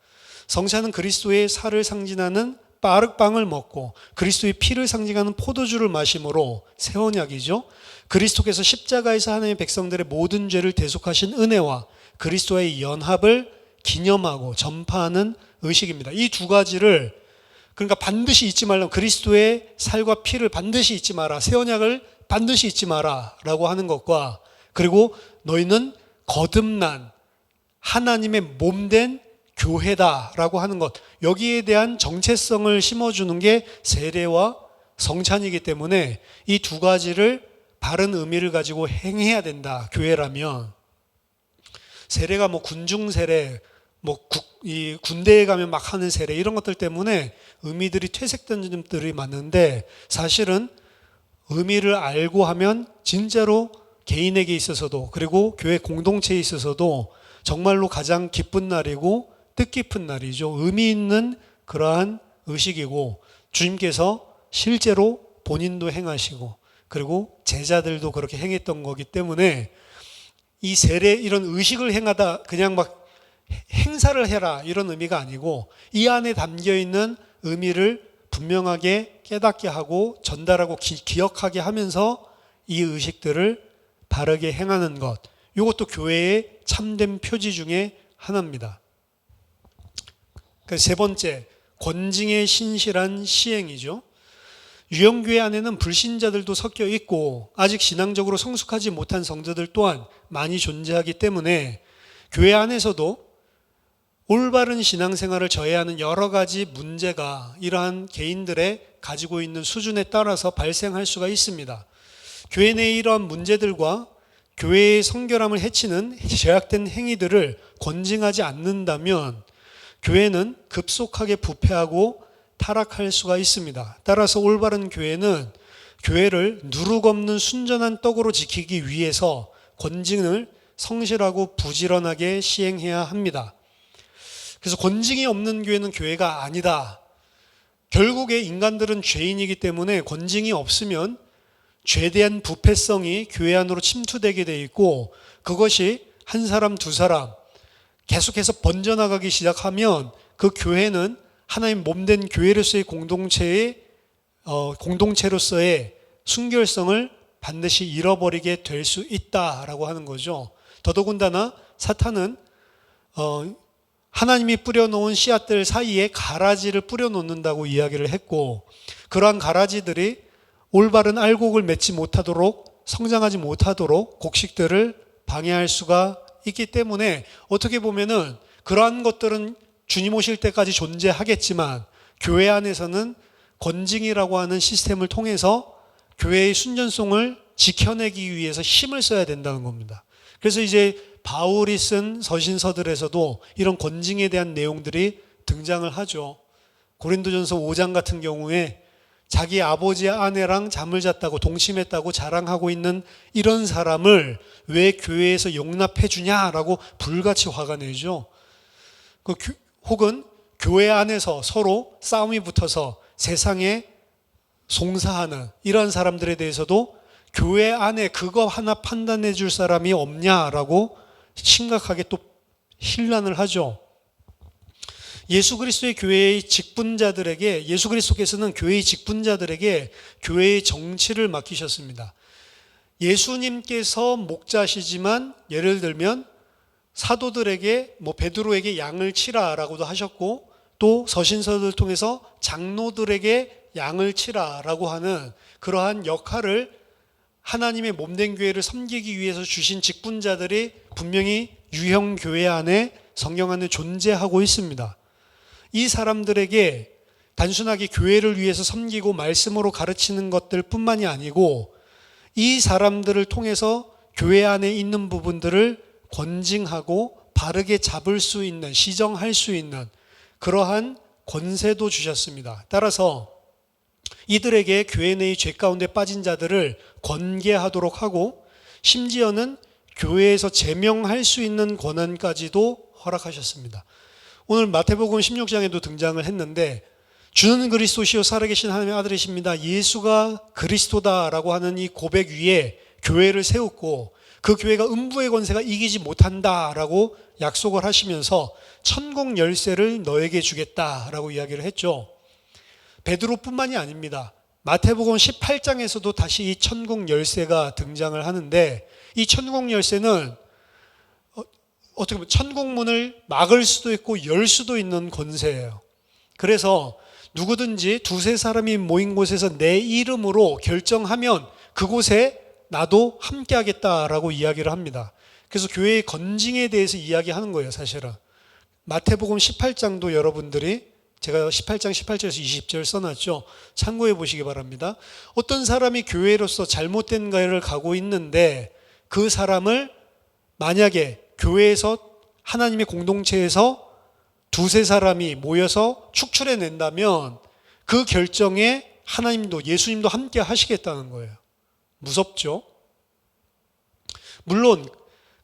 성찬은 그리스도의 살을 상징하는 빠륵빵을 먹고 그리스도의 피를 상징하는 포도주를 마심으로 새 언약이죠. 그리스도께서 십자가에서 하나님의 백성들의 모든 죄를 대속하신 은혜와 그리스도의 연합을 기념하고 전파하는 의식입니다. 이 두 가지를, 그러니까 반드시 잊지 말라고, 그리스도의 살과 피를 반드시 잊지 마라, 새 언약을 반드시 잊지 마라 라고 하는 것과, 그리고 너희는 거듭난 하나님의 몸된 교회다라고 하는 것, 여기에 대한 정체성을 심어주는 게 세례와 성찬이기 때문에 이 두 가지를 바른 의미를 가지고 행해야 된다, 교회라면. 세례가 뭐 군중 세례, 이 군대에 가면 막 하는 세례, 이런 것들 때문에 의미들이 퇴색된 점들이 많은데, 사실은 의미를 알고 하면 진짜로 개인에게 있어서도, 그리고 교회 공동체에 있어서도 정말로 가장 기쁜 날이고 뜻깊은 날이죠. 의미 있는 그러한 의식이고, 주님께서 실제로 본인도 행하시고 그리고 제자들도 그렇게 행했던 거기 때문에, 이 세례, 이런 의식을 행하다 그냥 막 행사를 해라 이런 의미가 아니고, 이 안에 담겨 있는 의미를 분명하게 깨닫게 하고 전달하고 기억하게 하면서 이 의식들을 바르게 행하는 것, 이것도 교회의 참된 표지 중에 하나입니다. 세 번째, 권징의 신실한 시행이죠. 유형교회 안에는 불신자들도 섞여 있고 아직 신앙적으로 성숙하지 못한 성도들 또한 많이 존재하기 때문에 교회 안에서도 올바른 신앙생활을 저해하는 여러 가지 문제가 이러한 개인들의 가지고 있는 수준에 따라서 발생할 수가 있습니다. 교회 내의 이러한 문제들과 교회의 성결함을 해치는 제약된 행위들을 권징하지 않는다면 교회는 급속하게 부패하고 타락할 수가 있습니다. 따라서 올바른 교회는 교회를 누룩없는 순전한 떡으로 지키기 위해서 권징을 성실하고 부지런하게 시행해야 합니다. 그래서 권징이 없는 교회는 교회가 아니다. 결국에 인간들은 죄인이기 때문에 권징이 없으면 죄에 대한 부패성이 교회 안으로 침투되게 돼 있고 그것이 한 사람, 두 사람 계속해서 번져나가기 시작하면 그 교회는 하나님 몸된 교회로서의 공동체로서의 순결성을 반드시 잃어버리게 될 수 있다라고 하는 거죠. 더더군다나 사탄은 하나님이 뿌려놓은 씨앗들 사이에 가라지를 뿌려놓는다고 이야기를 했고 그러한 가라지들이 올바른 알곡을 맺지 못하도록 성장하지 못하도록 곡식들을 방해할 수가 있기 때문에 어떻게 보면은 그러한 것들은 주님 오실 때까지 존재하겠지만 교회 안에서는 권징이라고 하는 시스템을 통해서 교회의 순전성을 지켜내기 위해서 힘을 써야 된다는 겁니다. 그래서 이제 바울이 쓴 서신서들에서도 이런 권징에 대한 내용들이 등장을 하죠. 고린도전서 5장 같은 경우에 자기 아버지의 아내랑 잠을 잤다고 동침했다고 자랑하고 있는 이런 사람을 왜 교회에서 용납해 주냐라고 불같이 화가 내죠. 혹은 교회 안에서 서로 싸움이 붙어서 세상에 송사하는 이런 사람들에 대해서도 교회 안에 그거 하나 판단해 줄 사람이 없냐라고 심각하게 또 hir난을 하죠. 예수 그리스도의 교회의 직분자들에게 예수 그리스도께서는 교회의 직분자들에게 교회의 정치를 맡기셨습니다. 예수님께서 목자시지만 예를 들면 사도들에게 베드로에게 양을 치라라고도 하셨고 또 서신서들을 통해서 장로들에게 양을 치라라고 하는 그러한 역할을 하나님의 몸된 교회를 섬기기 위해서 주신 직분자들이 분명히 유형 교회 안에 성경 안에 존재하고 있습니다. 이 사람들에게 단순하게 교회를 위해서 섬기고 말씀으로 가르치는 것들 뿐만이 아니고 이 사람들을 통해서 교회 안에 있는 부분들을 권징하고 바르게 잡을 수 있는, 시정할 수 있는 그러한 권세도 주셨습니다. 따라서 이들에게 교회 내의 죄 가운데 빠진 자들을 권계하도록 하고 심지어는 교회에서 제명할 수 있는 권한까지도 허락하셨습니다. 오늘 마태복음 16장에도 등장을 했는데 주는 그리스도시요 살아계신 하나님의 아들이십니다. 예수가 그리스도다라고 하는 이 고백 위에 교회를 세웠고 그 교회가 음부의 권세가 이기지 못한다라고 약속을 하시면서 천국 열쇠를 너에게 주겠다라고 이야기를 했죠. 베드로뿐만이 아닙니다. 마태복음 18장에서도 다시 이 천국 열쇠가 등장을 하는데 이 천국 열쇠는 어떻게 보면 천국 문을 막을 수도 있고 열 수도 있는 권세예요. 그래서 누구든지 두세 사람이 모인 곳에서 내 이름으로 결정하면 그곳에 나도 함께 하겠다라고 이야기를 합니다. 그래서 교회의 건징에 대해서 이야기하는 거예요, 사실은. 마태복음 18장도 여러분들이 제가 18장 18절에서 20절 써놨죠. 참고해 보시기 바랍니다. 어떤 사람이 교회로서 잘못된 길을 가고 있는데 그 사람을 만약에 교회에서 하나님의 공동체에서 두세 사람이 모여서 축출해낸다면 그 결정에 하나님도 예수님도 함께 하시겠다는 거예요. 무섭죠? 물론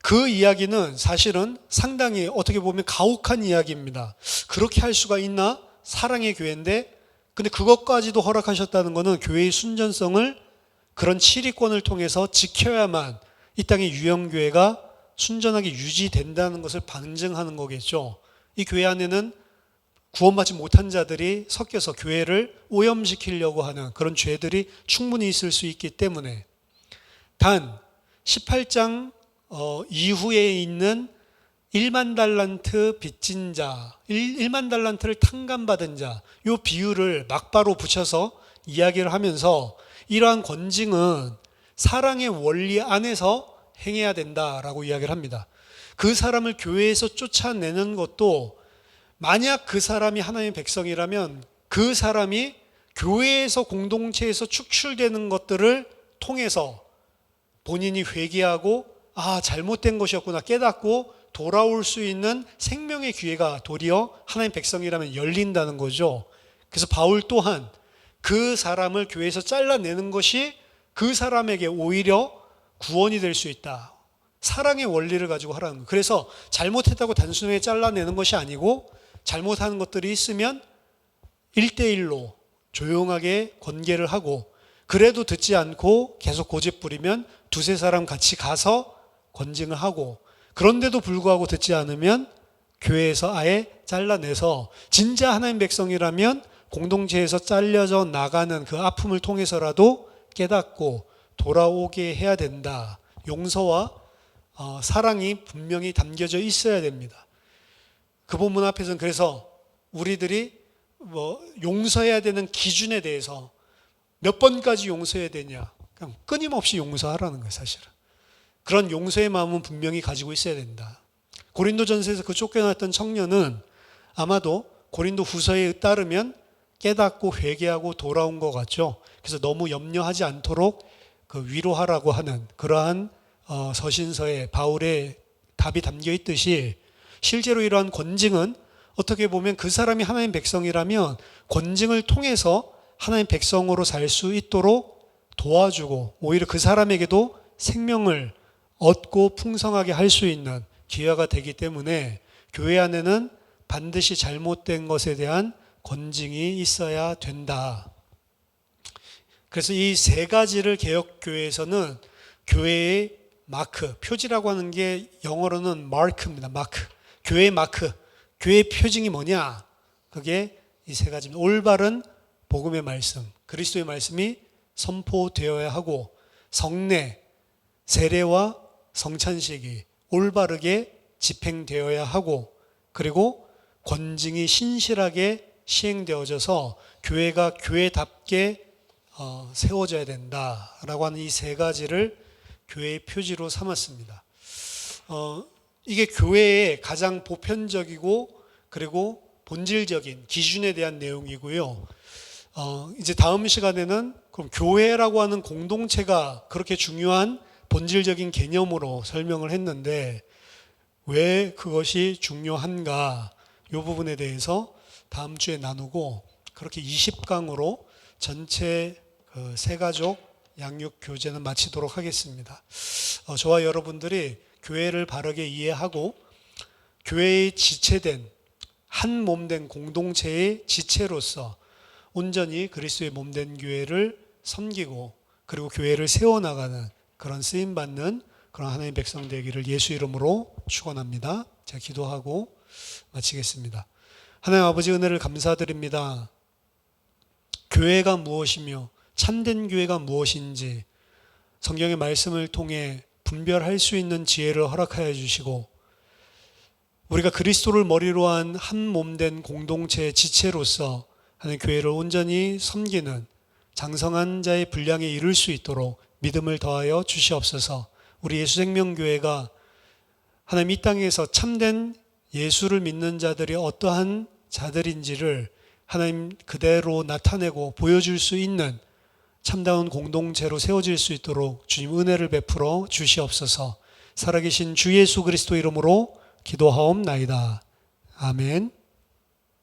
그 이야기는 사실은 상당히 어떻게 보면 가혹한 이야기입니다. 그렇게 할 수가 있나? 사랑의 교회인데 근데 그것까지도 허락하셨다는 것은 교회의 순전성을 그런 치리권을 통해서 지켜야만 이 땅의 유형교회가 순전하게 유지된다는 것을 반증하는 거겠죠. 이 교회 안에는 구원받지 못한 자들이 섞여서 교회를 오염시키려고 하는 그런 죄들이 충분히 있을 수 있기 때문에, 단 18장 이후에 있는 1만 달란트 빚진 자, 1만 달란트를 탕감받은 자, 이 비유를 막바로 붙여서 이야기를 하면서 이러한 권징은 사랑의 원리 안에서 행해야 된다라고 이야기를 합니다. 그 사람을 교회에서 쫓아내는 것도, 만약 그 사람이 하나님의 백성이라면 그 사람이 교회에서 공동체에서 축출되는 것들을 통해서 본인이 회개하고 잘못된 것이었구나 깨닫고 돌아올 수 있는 생명의 기회가 도리어 하나님의 백성이라면 열린다는 거죠. 그래서 바울 또한 그 사람을 교회에서 잘라내는 것이 그 사람에게 오히려 구원이 될 수 있다. 사랑의 원리를 가지고 하라는 거예요. 그래서 잘못했다고 단순하게 잘라내는 것이 아니고, 잘못하는 것들이 있으면 1대1로 조용하게 권계를 하고, 그래도 듣지 않고 계속 고집 부리면 두세 사람 같이 가서 권징을 하고, 그런데도 불구하고 듣지 않으면 교회에서 아예 잘라내서 진짜 하나님 백성이라면 공동체에서 잘려져 나가는 그 아픔을 통해서라도 깨닫고 돌아오게 해야 된다. 용서와 사랑이 분명히 담겨져 있어야 됩니다. 그 본문 앞에서는 그래서 우리들이 용서해야 되는 기준에 대해서 몇 번까지 용서해야 되냐, 그냥 끊임없이 용서하라는 거예요. 사실은 그런 용서의 마음은 분명히 가지고 있어야 된다. 고린도전서에서 그 쫓겨났던 청년은 아마도 고린도 후서에 따르면 깨닫고 회개하고 돌아온 것 같죠. 그래서 너무 염려하지 않도록 그 위로하라고 하는 그러한 서신서에 바울의 답이 담겨 있듯이, 실제로 이러한 권징은 어떻게 보면 그 사람이 하나님 백성이라면 권징을 통해서 하나님 백성으로 살 수 있도록 도와주고, 오히려 그 사람에게도 생명을 얻고 풍성하게 할 수 있는 기회가 되기 때문에 교회 안에는 반드시 잘못된 것에 대한 권징이 있어야 된다. 그래서 이 세 가지를 개혁교회에서는 교회의 마크, 표지라고 하는 게 영어로는 마크입니다. 마크. 교회의 마크. 교회의 표징이 뭐냐? 그게 이 세 가지입니다. 올바른 복음의 말씀, 그리스도의 말씀이 선포되어야 하고, 성례, 세례와 성찬식이 올바르게 집행되어야 하고, 그리고 권징이 신실하게 시행되어져서 교회가 교회답게 세워져야 된다라고 하는 이 세 가지를 교회의 표지로 삼았습니다. 이게 교회의 가장 보편적이고 그리고 본질적인 기준에 대한 내용이고요. 이제 다음 시간에는 그럼 교회라고 하는 공동체가 그렇게 중요한 본질적인 개념으로 설명을 했는데, 왜 그것이 중요한가, 이 부분에 대해서 다음 주에 나누고, 그렇게 20강으로 전체 그 새가족 양육 교제는 마치도록 하겠습니다. 저와 여러분들이 교회를 바르게 이해하고 교회의 지체된 한 몸된 공동체의 지체로서 온전히 그리스도의 몸된 교회를 섬기고, 그리고 교회를 세워나가는 그런 쓰임받는 그런 하나님의 백성 되기를 예수 이름으로 축원합니다. 제가 기도하고 마치겠습니다. 하나님 아버지, 은혜를 감사드립니다. 교회가 무엇이며 참된 교회가 무엇인지 성경의 말씀을 통해 분별할 수 있는 지혜를 허락하여 주시고, 우리가 그리스도를 머리로 한 한 몸된 공동체의 지체로서 하나님 교회를 온전히 섬기는 장성한 자의 분량에 이를 수 있도록 믿음을 더하여 주시옵소서. 우리 예수생명교회가 하나님 이 땅에서 참된 예수를 믿는 자들이 어떠한 자들인지를 하나님 그대로 나타내고 보여줄 수 있는 참다운 공동체로 세워질 수 있도록 주님 은혜를 베풀어 주시옵소서. 살아계신 주 예수 그리스도 이름으로 기도하옵나이다. 아멘.